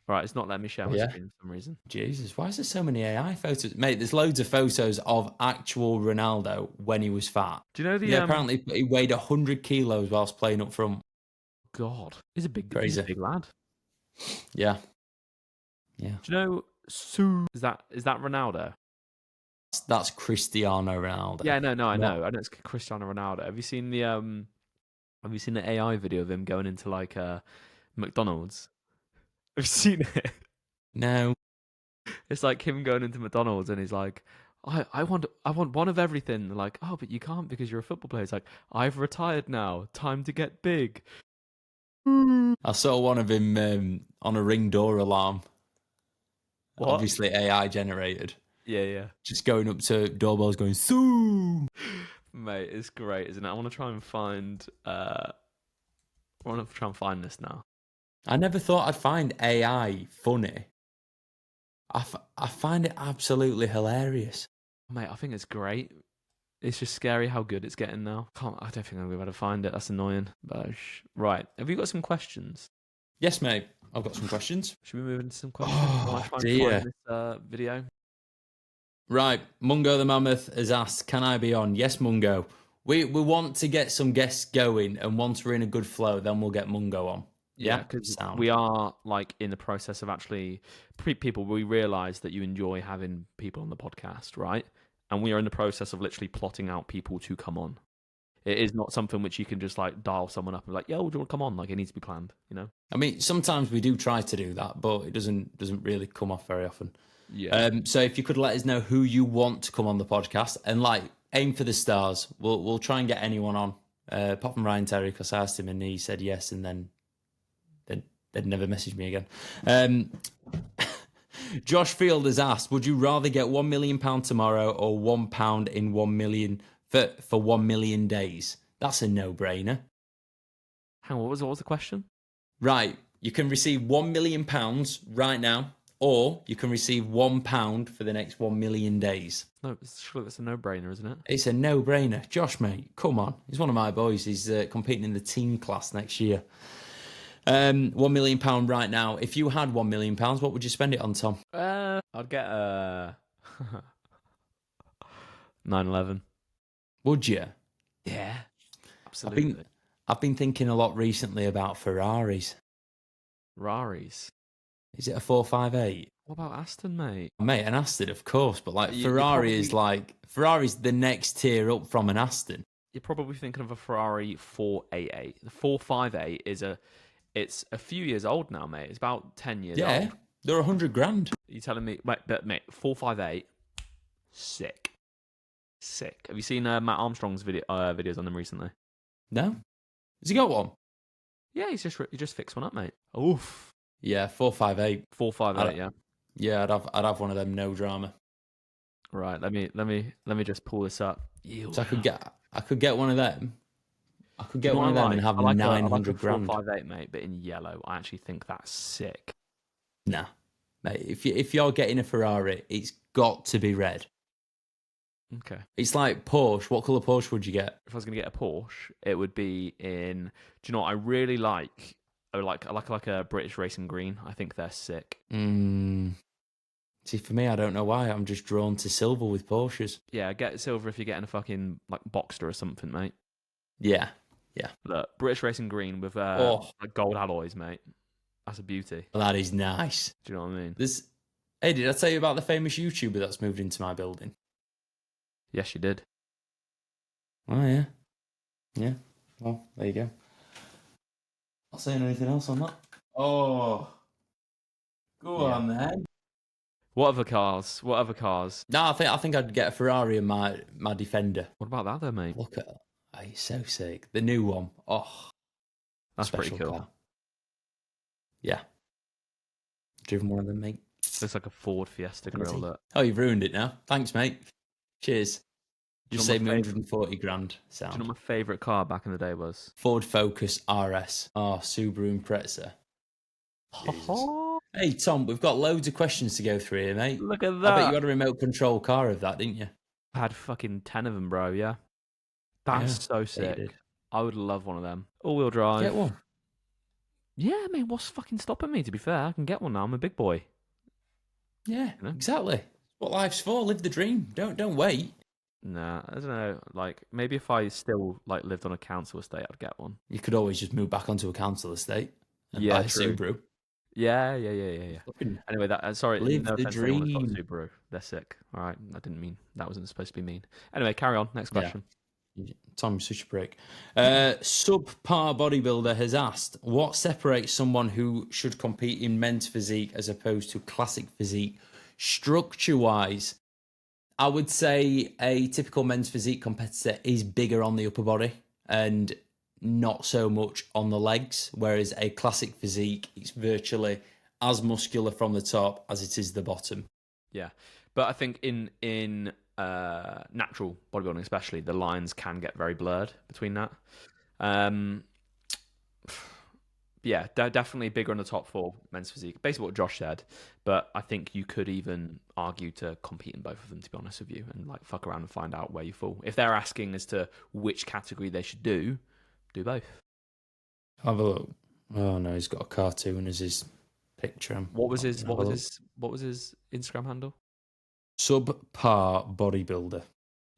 Right, it's not letting me share my screen for some reason. Jesus, why is there so many AI photos? Mate, there's loads of photos of actual Ronaldo when he was fat. Do you know the... Yeah, apparently he weighed 100 kilos whilst playing up front. God, he's a big, crazy. He's a big lad. Yeah. Do you know Is that Ronaldo? That's Cristiano Ronaldo. Yeah, no, I know. I know it's Cristiano Ronaldo. Have you seen the AI video of him going into like McDonald's? Have you seen it? No. It's like him going into McDonald's and he's like, I want one of everything. They're like, oh, but you can't because you're a football player. It's like, I've retired now. Time to get big. I saw one of him on a Ring door alarm. What? Obviously AI generated. Yeah. Just going up to doorbells going, Sue! Mate, it's great, isn't it? I want to try and find this now. I never thought I'd find AI funny. I find it absolutely hilarious. Mate, I think it's great. It's just scary how good it's getting now. I don't think I'm going to be able to find it. That's annoying. But right. Have you got some questions? Yes, mate. I've got some questions. Should we move into some questions? Oh, try and dear. find this video. Right. Mungo the Mammoth has asked, can I be on? Yes, Mungo. We want to get some guests going, and once we're in a good flow, then we'll get Mungo on. Yeah, because we are like in the process of actually people. We realise that you enjoy having people on the podcast, right? And we are in the process of literally plotting out people to come on. It is not something which you can just like dial someone up and be like, yo, do you want to come on? Like it needs to be planned, you know? I mean, sometimes we do try to do that, but it doesn't really come off very often. Yeah. So if you could let us know who you want to come on the podcast, and like aim for the stars. We'll try and get anyone on. Apart from Ryan Terry, because I asked him and he said yes, and then they'd never messaged me again. Josh Field has asked, would you rather get £1 million tomorrow or £1 in 1 million for 1 million days? That's a no-brainer. Hang on, what was the question? Right, you can receive £1 million right now, or you can receive £1 for the next 1 million days. No, surely that's a no-brainer, isn't it? It's a no-brainer. Josh, mate, come on. He's one of my boys. He's competing in the team class next year. £1 million right now. If you had £1 million, what would you spend it on, Tom? I'd get 911. Would you? Yeah, absolutely. I've been thinking a lot recently about Ferraris. Ferraris. Is it a 458? What about Aston, mate? Mate, an Aston, of course, but like Ferrari's the next tier up from an Aston. You're probably thinking of a Ferrari 488. The 458 it's a few years old now, mate. It's about 10 years old. Yeah, they're 100 grand. You're telling me, mate, 458, sick. Have you seen Matt Armstrong's videos on them recently? No, has he got one? Yeah, he just fixed one up, mate. Oof. Yeah, 458. 458, yeah. Yeah, I'd have one of them, no drama. Right, let me just pull this up. So I could get one of them. I could get one of them and have 900 grand. 458, mate, but in yellow. I actually think that's sick. Nah, mate. If you're getting a Ferrari, it's got to be red. Okay. It's like Porsche. What colour Porsche would you get? If I was going to get a Porsche, it would be in. Do you know what I really like? I like a British racing green. I think they're sick. See, for me, I don't know why. I'm just drawn to silver with Porsches. Yeah, get silver if you're getting a fucking like Boxster or something, mate. Yeah. Look, British racing green with like gold alloys, mate. That's a beauty. Well, that is nice. Do you know what I mean? Hey, did I tell you about the famous YouTuber that's moved into my building? Yes, you did. Oh, yeah. Yeah. Well, there you go. Not saying anything else on that. Oh. Go on, then. What other cars? No, I think I'd get a Ferrari and my Defender. What about that, though, mate? Look at that. Oh, he's so sick. The new one. Oh. That's pretty cool. Car. Yeah. Driven one of them, mate. Looks like a Ford Fiesta grill. Look. Oh, you've ruined it now. Thanks, mate. Cheers. You saved me 140 grand. Sound. Do you know what my favourite car back in the day was? Ford Focus RS. Oh, Subaru Impreza. Hey, Tom, we've got loads of questions to go through here, mate. Look at that. I bet you had a remote control car of that, didn't you? I had fucking 10 of them, bro, yeah. That's so sick. I would love one of them. All-wheel drive. Get one. Yeah, mate, what's fucking stopping me, to be fair? I can get one now. I'm a big boy. Yeah, exactly. What life's for. Live the dream. Don't wait. Nah, I don't know. Like, maybe if I still like lived on a council estate, I'd get one. You could always just move back onto a council estate and buy a Subaru. Yeah. Fucking Anyway, that sorry, live no the offense to anyone that's got dream. Subaru. They're sick. All right, I didn't mean that wasn't supposed to be mean. Anyway, carry on. Next Yeah. question. Tom's such a prick. Subpar bodybuilder has asked, what separates someone who should compete in men's physique as opposed to classic physique structure-wise? I would say a typical men's physique competitor is bigger on the upper body and not so much on the legs, whereas a classic physique is virtually as muscular from the top as it is the bottom. Yeah, but I think in natural bodybuilding, especially, the lines can get very blurred between that. Yeah, definitely bigger on the top for men's physique. Basically what Josh said, but I think you could even argue to compete in both of them, to be honest with you, and like fuck around and find out where you fall. If they're asking as to which category they should do both. Have a look. Oh no, he's got a cartoon as his picture. What was his Instagram handle? Subpar bodybuilder.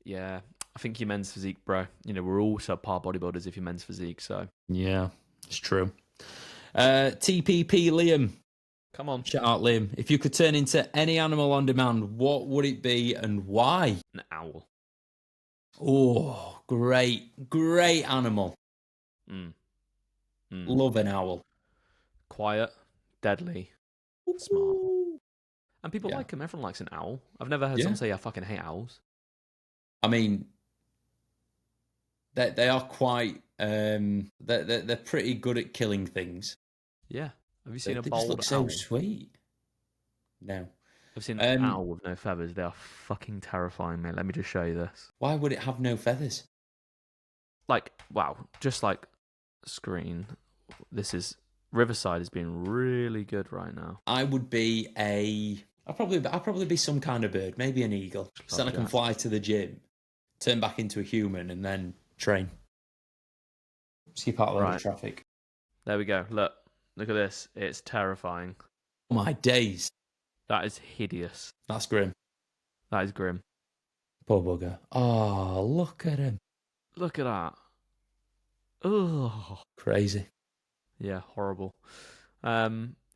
Yeah, I think your men's physique, bro. You know, we're all subpar bodybuilders if you're men's physique, so Yeah, it's true. TPP Liam. come on. Shout out Liam. If you could turn into any animal on demand, what would it be and why? An owl. Oh, great animal. Love an owl. Quiet, deadly, smart. And people like him. Everyone likes an owl. I've never heard someone say, I fucking hate owls. I mean, they are quite, they're pretty good at killing things. Yeah. Have you seen a They bold just look so owl? sweet. No. I've seen an owl with no feathers. They are fucking terrifying, mate. Let me just show you this. Why would it have no feathers? Like, wow. Just like screen. This is... Riverside has been really good right now. I would be I'll probably be some kind of bird, maybe an eagle. So then I can fly to the gym, turn back into a human, and then train. Skip out a lot of traffic. There we go. Look at this. It's terrifying. Oh my days. That is hideous. That's grim. That is grim. Poor bugger. Oh, look at him. Look at that. Ugh. Crazy. Yeah, horrible.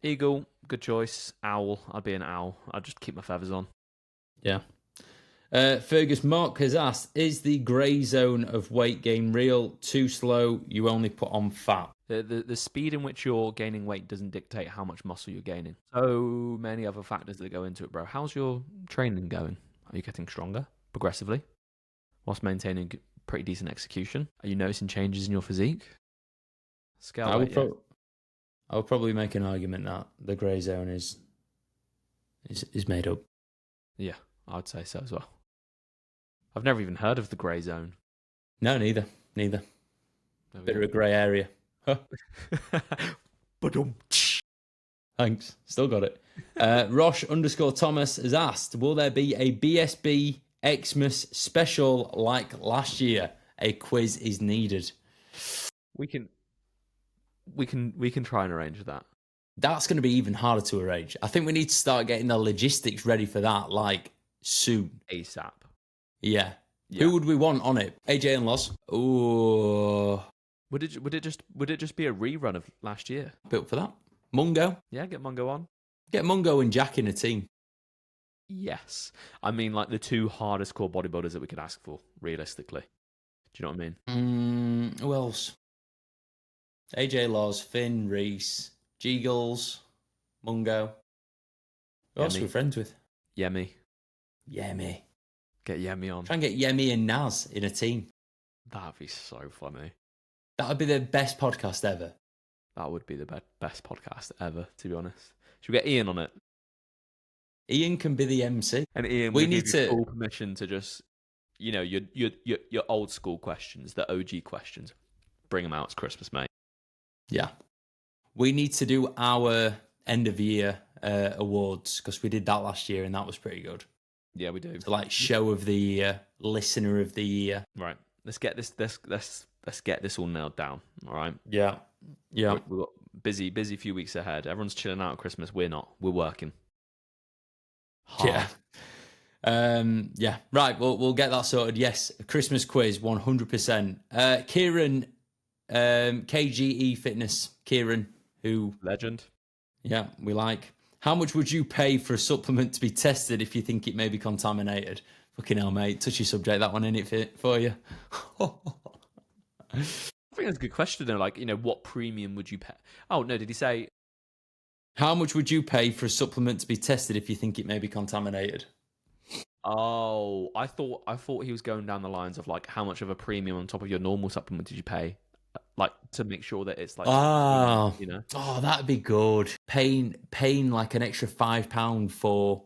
Eagle, good choice. Owl, I'd be an owl. I'd just keep my feathers on. Yeah. Fergus Mark has asked, is the grey zone of weight gain real? Too slow, you only put on fat. The speed in which you're gaining weight doesn't dictate how much muscle you're gaining. So many other factors that go into it, bro. How's your training going? Are you getting stronger progressively whilst maintaining pretty decent execution? Are you noticing changes in your physique? I would probably make an argument that the grey zone is made up. Yeah, I'd say so as well. I've never even heard of the grey zone. No, neither. Bit of a grey area. Huh. Thanks. Still got it. Rosh_Thomas has asked, will there be a BSB Xmas special like last year? A quiz is needed. We can try and arrange that. That's going to be even harder to arrange. I think we need to start getting the logistics ready for that, like, soon. ASAP. Yeah. Who would we want on it? AJ and Loz. Ooh. Would it just be a rerun of last year? Built for that. Mungo. Yeah, get Mungo on. Get Mungo and Jack in a team. Yes. I mean, like the two hardest core bodybuilders that we could ask for, realistically. Do you know what I mean? Who else? AJ Loz, Finn, Reese, Jeagles, Mungo. Who else are we friends with? Yemi. Get Yemi on. Try and get Yemi and Naz in a team. That'd be so funny. That would be the best podcast ever. That would be the best podcast ever, to be honest. Should we get Ian on it? Ian can be the MC. And Ian, we need to full permission to just, you know, your old school questions, the OG questions. Bring them out. It's Christmas, mate. Yeah. We need to do our end of year awards because we did that last year and that was pretty good. Yeah, we do. So like show of the year, listener of the year. Right. Let's get this. Let's get this all nailed down. All right. Yeah. We've got busy few weeks ahead. Everyone's chilling out at Christmas. We're not. We're working. Hard. Yeah. Right. We'll get that sorted. Yes. A Christmas quiz, 100%. Kieran, KGE Fitness. Kieran, who legend. Yeah, we like. How much would you pay for a supplement to be tested if you think it may be contaminated? Fucking hell, mate. Touchy subject, that one, innit, for you? I think that's a good question, though. Like, what premium would you pay? Oh, no, did he say... How much would you pay for a supplement to be tested if you think it may be contaminated? Oh, I thought he was going down the lines of, like, how much of a premium on top of your normal supplement did you pay? Like, to make sure that it's, like... Oh, clean, oh, that'd be good. Paying like an extra £5 for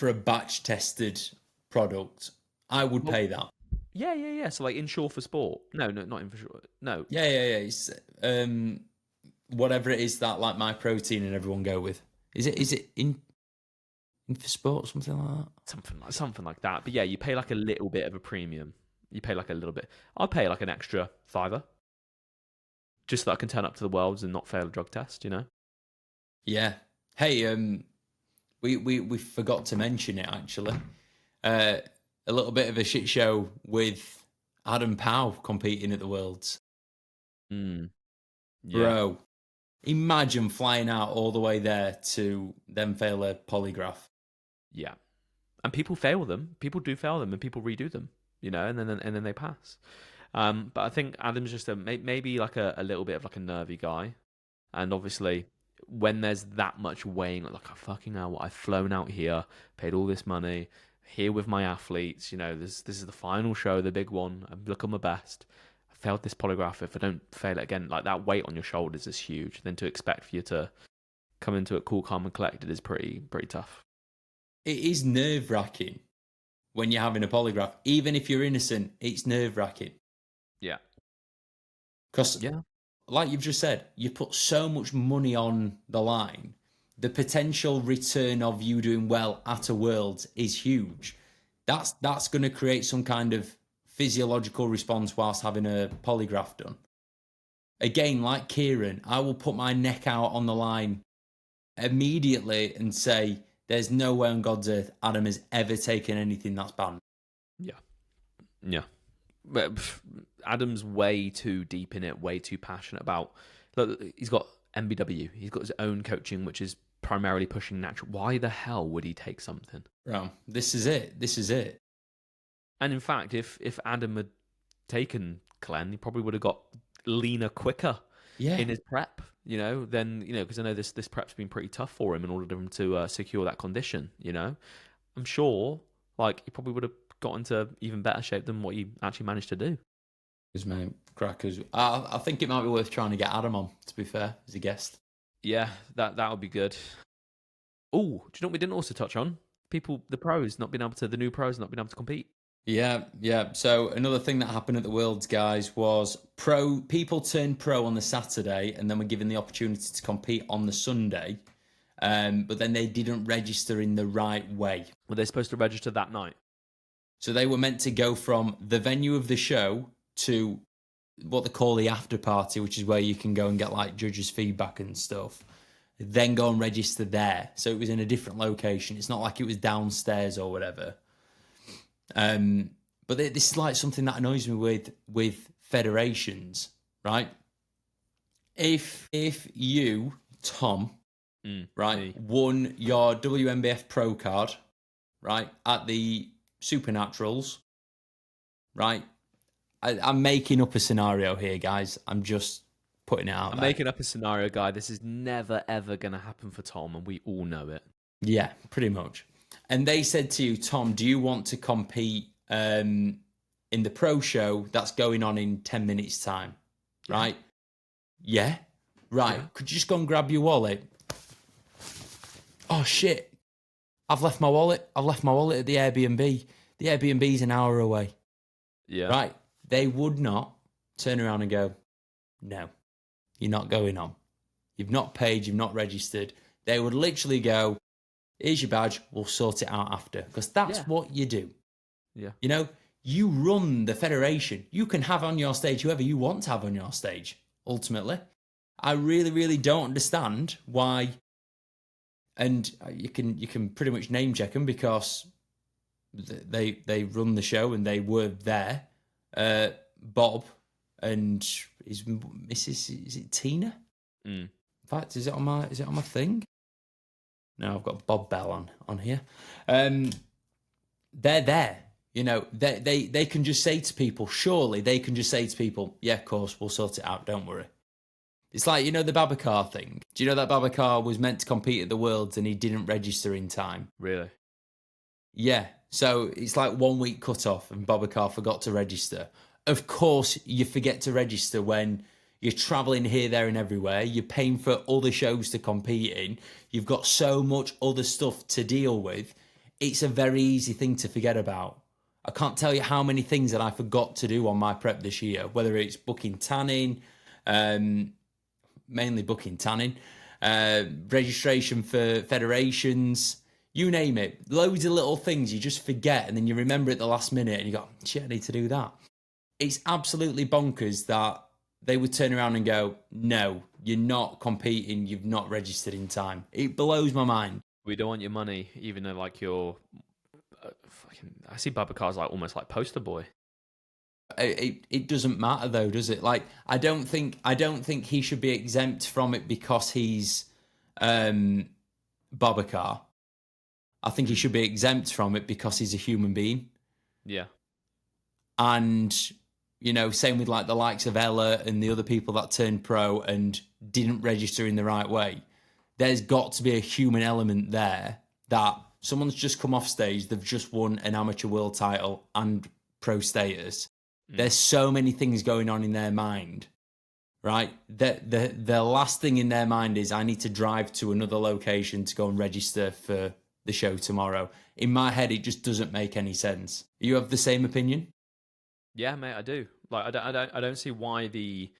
a batch tested product. I would pay that. Yeah. So, like, Insure for Sport. No, not Insure. No. Yeah. It's, whatever it is that, like, My Protein and everyone go with. Is it in for sport, something like that? Something like that. But yeah, you pay like a little bit of a premium. You pay like a little bit. I'll pay like an extra £5, just so that I can turn up to the Worlds and not fail a drug test. Yeah. Hey, we forgot to mention it actually. A little bit of a shit show with Adam Powell competing at the Worlds. Yeah. Bro, imagine flying out all the way there to then fail a polygraph. Yeah, and people fail them. People do fail them, and people redo them. And then they pass. But I think Adam's just maybe like a little bit of like a nervy guy, and obviously when there's that much weighing, like fucking hell, I've flown out here, paid all this money here with my athletes. This is the final show, the big one. I've look on my best. I failed this polygraph. If I don't fail it again, like that weight on your shoulders is huge. Then to expect for you to come into it cool, calm, and collected is pretty tough. It is nerve-wracking when you're having a polygraph. Even if you're innocent, it's nerve-wracking. Yeah. Because, like you've just said, you put so much money on the line. The potential return of you doing well at a World is huge. That's going to create some kind of physiological response whilst having a polygraph done. Again, like Kieran, I will put my neck out on the line immediately and say, there's no way on God's earth Adam has ever taken anything that's banned. Yeah. But Adam's way too deep in it, way too passionate about... Look, he's got MBW. He's got his own coaching, which is primarily pushing natural. Why the hell would he take something? Bro, this is it. And in fact, if Adam had taken Glenn, he probably would have got leaner quicker in his prep. Because I know this prep's been pretty tough for him in order for him to secure that condition. I'm sure, like, he probably would have got into even better shape than what he actually managed to do. His mate, crackers. I think it might be worth trying to get Adam on, to be fair, as a guest. Yeah, that would be good. Oh, do you know what we didn't also touch on? The new pros not being able to compete. Yeah. So another thing that happened at the Worlds, guys, was people turned pro on the Saturday and then were given the opportunity to compete on the Sunday. But then they didn't register in the right way. Were they supposed to register that night? So they were meant to go from the venue of the show to what they call the after party, which is where you can go and get like judges' feedback and stuff. Then go and register there. So it was in a different location. It's not like it was downstairs or whatever. But this is like something that annoys me with federations, right? If you, Tom, right, won your WNBF Pro card, right, at the Supernaturals, right? I'm making up a scenario here, guys. I'm just putting it out there. Making up a scenario, guy. This is never, ever going to happen for Tom, and we all know it. Yeah, pretty much. And they said to you, Tom, do you want to compete in the pro show that's going on in 10 minutes' time? Right? Yeah. Right. Yeah. Could you just go and grab your wallet? Oh, shit. I've left my wallet at the Airbnb. The Airbnb's an hour away. Yeah. Right. They would not turn around and go, no, you're not going on. You've not paid, you've not registered. They would literally go, here's your badge, we'll sort it out after. Because that's what you do. Yeah. You run the federation. You can have on your stage whoever you want to have on your stage, ultimately. I really, really don't understand why. And you can pretty much name check them because they run the show and they were there. Bob and his Mrs. Is it Tina? fact, is it on my thing? No, I've got Bob Bell on here. They're there. You know, they can just say to people, surely they can just say to people, yeah, of course, we'll sort it out, don't worry. It's like, you know, the Babacar thing. Do you know that Babacar was meant to compete at the Worlds and he didn't register in time? Really? Yeah. So it's like 1 week cut off and Babacar forgot to register. Of course, you forget to register when you're travelling here, there and everywhere. You're paying for other shows to compete in. You've got so much other stuff to deal with. It's a very easy thing to forget about. I can't tell you how many things that I forgot to do on my prep this year, whether it's booking tanning, mainly booking tanning, registration for federations, you name it. Loads of little things you just forget and then you remember at the last minute and you go, shit, I need to do that. It's absolutely bonkers that they would turn around and go, no, you're not competing, you've not registered in time. It blows my mind. We don't want your money, even though like you're... I see Babacar's like almost like poster boy. It doesn't matter though, does it? Like I don't think he should be exempt from it because he's Babacar. I think he should be exempt from it because he's a human being. Yeah. And you know, same with like the likes of Ella and the other people that turned pro and didn't register in the right way. There's got to be a human element there that someone's just come off stage, they've just won an amateur world title and pro status. There's so many things going on in their mind, right? The last thing in their mind is, I need to drive to another location to go and register for the show tomorrow. In my head, it just doesn't make any sense. You have the same opinion? Yeah, mate, I do. Like, I don't see why the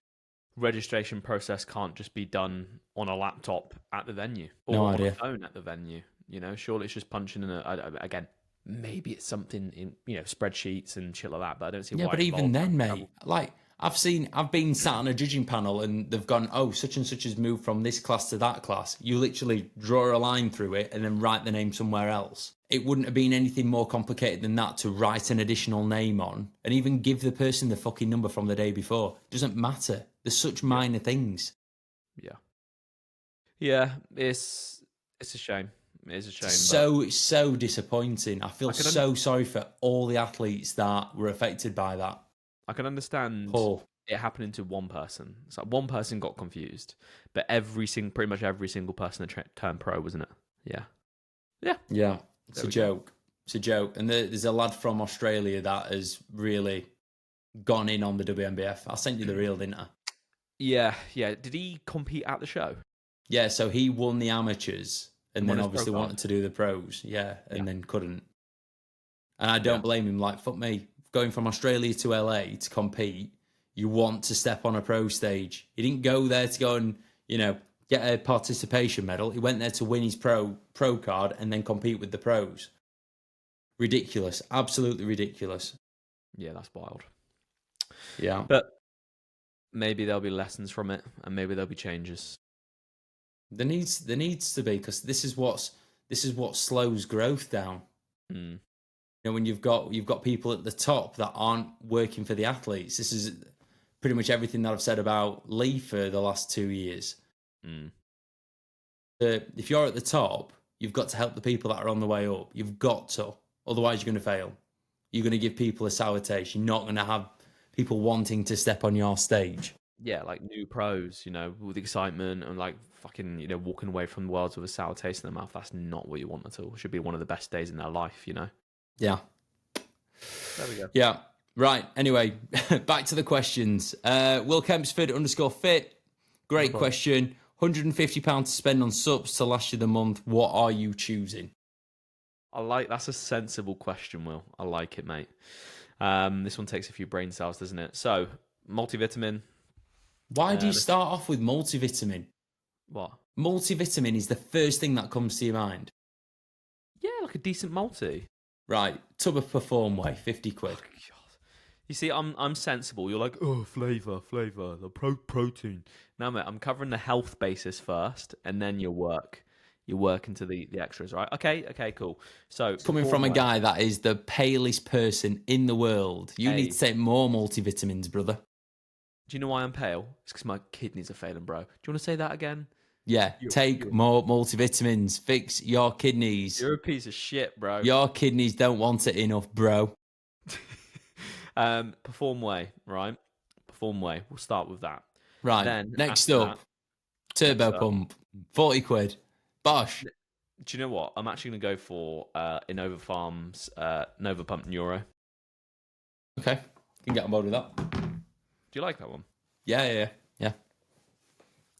registration process can't just be done on a laptop at the venue or No on idea. a phone at the venue. You know, surely it's just punching in again. Maybe it's something in, you know, spreadsheets and shit like that, but I don't see why. Yeah, but it even involves then, that mate, like I've been sat on a judging panel and they've gone, oh, such and such has moved from this class to that class. You literally draw a line through it and then write the name somewhere else. It wouldn't have been anything more complicated than that to write an additional name on and even give the person the fucking number from the day before. It doesn't matter. There's such minor things. Yeah. Yeah, it's a shame. It is a shame. It's so disappointing. I feel so sorry for all the athletes that were affected by that. I can understand it happening to one person. It's like one person got confused, but pretty much every single person that turned pro, wasn't it? Yeah. Yeah. It's a joke. It's a joke. And there's a lad from Australia that has really gone in on the WNBF. I sent you the reel, didn't I? Yeah. Did he compete at the show? Yeah, so he won the amateurs and then obviously pro wanted to do the pros. Yeah, and then couldn't. And I don't blame him. Like, fuck me. Going from Australia to LA to compete, you want to step on a pro stage. He didn't go there to go and, you know, get a participation medal. He went there to win his pro card and then compete with the pros. Ridiculous. Absolutely ridiculous. Yeah, that's wild. Yeah. But maybe there'll be lessons from it and maybe there'll be changes. There needs to be, because this is what slows growth down. You know, when you've got people at the top that aren't working for the athletes. This is pretty much everything that I've said about Lee for the last 2 years. If you're at the top, you've got to help the people that are on the way up. You've got to, otherwise you're going to fail. You're going to give people a sour taste. You're not going to have people wanting to step on your stage. Yeah, like new pros, you know, with excitement and like fucking, you know, walking away from the worlds with a sour taste in their mouth. That's not what you want at all. It should be one of the best days in their life, you know? Yeah. There we go. Yeah. Right. Anyway, back to the questions. Will Kempsford _fit. Great question. £150 to spend on subs to last you the month. What are you choosing? That's a sensible question, Will. I like it, mate. This one takes a few brain cells, doesn't it? So, multivitamin. Why do you start off with multivitamin? What? Multivitamin is the first thing that comes to your mind. Yeah, like a decent multi. Right. Tub of Perform Whey, 50 quid. Oh, God. You see, I'm sensible. You're like, oh, flavour, the protein. No, mate, I'm covering the health basis first, and then you work into the extras, right? Okay, cool. So coming from a guy that is the palest person in the world, you need to take more multivitamins, brother. Do you know why I'm pale? It's because my kidneys are failing, bro. Do you want to say that again? Yeah, take more multivitamins. Fix your kidneys. You're a piece of shit, bro. Your kidneys don't want it enough, bro. Perform way, right? Perform way. We'll start with that. Right. Then next after up, turbo pump, 40 quid. Bosh. Do you know what? I'm actually going to go for Innova Farms Nova Pump Neuro. Okay, can get on board with that. Do you like that one? Yeah.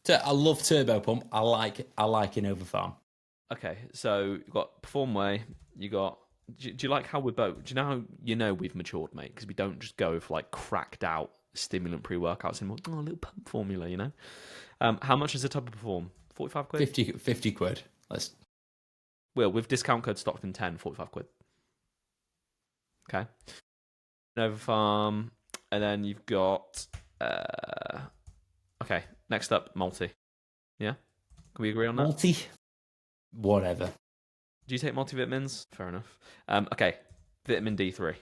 I love turbo pump. I like Innova Farm. Okay, so you've got Perform Way. You got. Do you like how we're both? Do you know how we've matured, mate? Because we don't just go for like cracked out stimulant pre-workouts anymore. Oh, a little pump formula, you know. How much is a tub of Perform? 45 quid. 50 quid. Well, with discount code Stockton 10, 45 quid. Okay. Nova Farm, and then you've got. Okay, next up, multi. Yeah, can we agree on that? Multi, whatever. Do you take multivitamins? Fair enough. Okay, vitamin D3.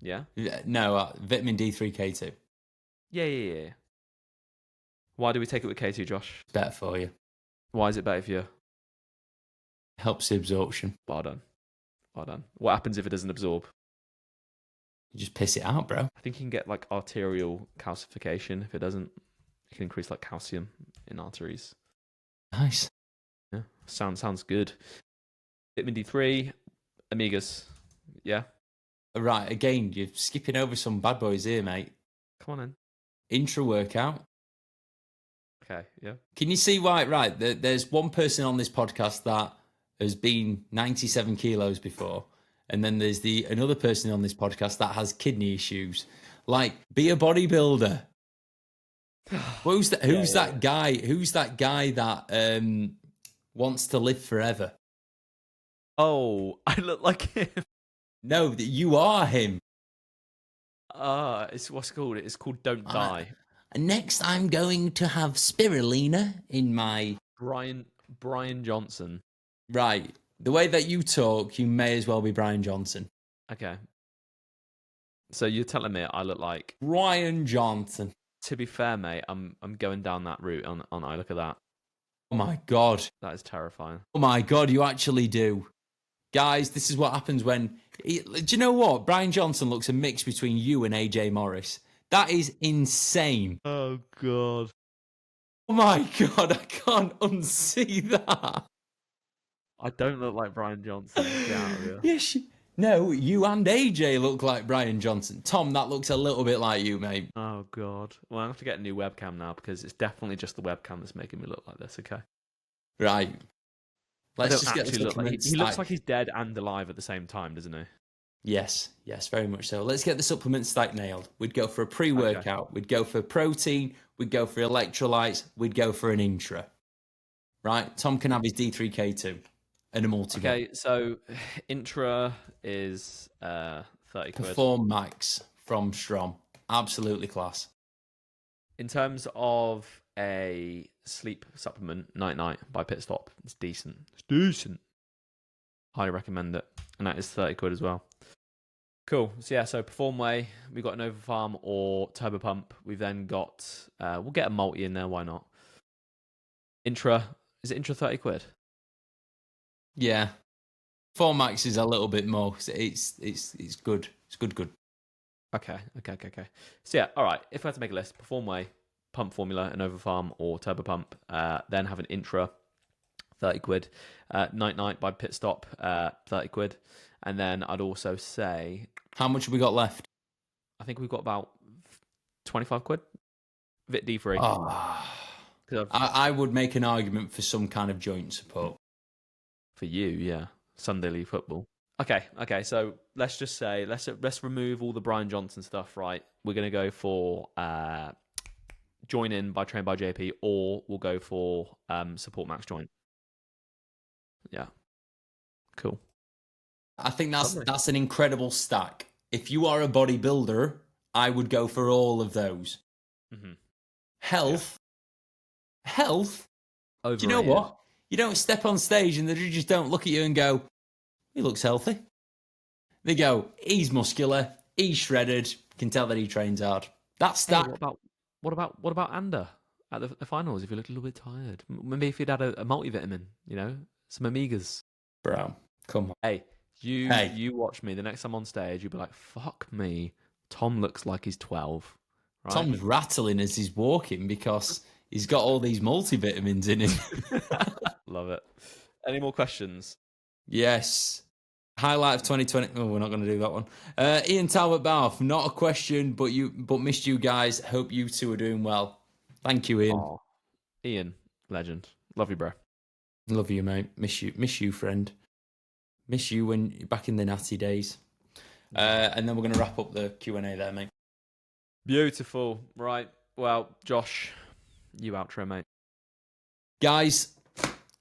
Yeah. No, vitamin D3 K2. Yeah. Why do we take it with K2, Josh? It's better for you. Why is it better for you? Helps the absorption. Well done. What happens if it doesn't absorb? You just piss it out, bro. I think you can get like arterial calcification if it doesn't. It can increase like calcium in arteries. Nice. Yeah, sounds good. Vitamin D3, Amigas. Yeah. Right, again, you're skipping over some bad boys here, mate. Come on in. Intra workout. Okay, yeah. Can you see why? Right, there's one person on this podcast that has been 97 kilos before, and then there's another person on this podcast that has kidney issues. Like, be a bodybuilder. Who's that guy? Who's that guy that wants to live forever? Oh, I look like him. No, you are him. It's what's it called? It's called Don't Die. Next, I'm going to have spirulina in my... Brian Johnson. Right. The way that you talk, you may as well be Brian Johnson. Okay. So you're telling me I look like... Brian Johnson. To be fair, mate, I'm going down that route on I look at that. Oh my God. That is terrifying. Oh my God, you actually do. Guys, this is what happens when... Do you know what? Brian Johnson looks a mix between you and AJ Morris. That is insane. Oh, God. Oh, my God. I can't unsee that. I don't look like Brian Johnson. Get out of here. Yes. No, you and AJ look like Brian Johnson. Tom, that looks a little bit like you, mate. Oh, God. Well, I have to get a new webcam now because it's definitely just the webcam that's making me look like this, okay? Right. Let's just get look like he looks like he's dead and alive at the same time, doesn't he? Yes, very much so. Let's get the supplement stack nailed. We'd go for a pre-workout. Okay. We'd go for protein. We'd go for electrolytes. We'd go for an intra. Right? Tom can have his D3K2 and a multivit. Okay, so intra is 30 quid. Perform Max from Strom. Absolutely class. In terms of a sleep supplement, Night by Pit Stop, it's decent. Highly recommend it. And that is 30 quid as well. Cool. So yeah, so Perform Way, we've got an Nova Farm or Turbo Pump. We've then got, we'll get a multi in there, why not? Intra, is it Intra 30 quid? Yeah. Perform Max is a little bit more. It's good. It's good. Okay. So yeah, all right. If I had to make a list, Perform Way, Pump Formula, an Nova Farm or Turbo Pump, then have an Intra, 30 quid. Night by Pit Stop, 30 quid. And then I'd also say... How much have we got left? I think we've got about 25 quid. Vit D3. Oh, I would make an argument for some kind of joint support. For you, yeah. Sunday League football. Okay. So let's just say, let's remove all the Brian Johnson stuff, right? We're going to go for Join In by Train by JP, or we'll go for Support Max Joint. Yeah. Cool. I think that's an incredible stack. If you are a bodybuilder, I would go for all of those. Mm-hmm. Health. Overrated. Do you know what? You don't step on stage and they just don't look at you and go, he looks healthy. They go, he's muscular, he's shredded, can tell that he trains hard. That's that. Hey, what about Ander? at the finals if you looked a little bit tired. Maybe if you'd had a multivitamin, some omegas. Bro, come on. Hey, you watch me the next time on stage. You'll be like, "Fuck me, Tom looks like he's 12." Right? Tom's rattling as he's walking because he's got all these multivitamins in him. Love it. Any more questions? Yes. Highlight of 2020. Oh, we're not going to do that one. Ian Talbot Balf, not a question, but missed you guys. Hope you two are doing well. Thank you, Ian. Aww. Ian, legend. Love you, bro. Love you, mate. Miss you, friend. Miss you when you're back in the natty days. And then we're going to wrap up the Q&A there, mate. Beautiful. Right. Well, Josh, you outro, mate. Guys,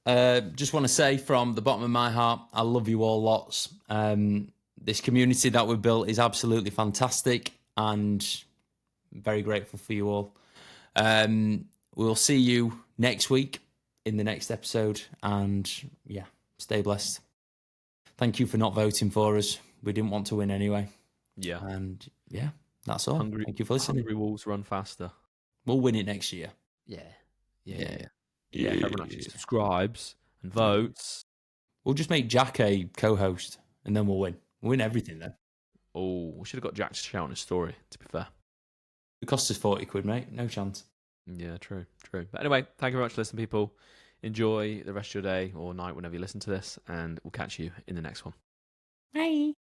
just want to say from the bottom of my heart, I love you all lots. This community that we've built is absolutely fantastic, and I'm very grateful for you all. We'll see you next week in the next episode, and yeah, stay blessed. Thank you for not voting for us. We didn't want to win anyway. Yeah. And yeah, that's all. Thank you for listening. Hungry wolves run faster. We'll win it next year. Yeah. Everyone actually subscribes and votes. We'll just make Jack a co-host, and then we'll win. We'll win everything then. Oh, we should have got Jack to shout on his story, to be fair. It costs us 40 quid, mate. No chance. Yeah, true. But anyway, thank you very much for listening, people. Enjoy the rest of your day or night whenever you listen to this, and we'll catch you in the next one. Bye.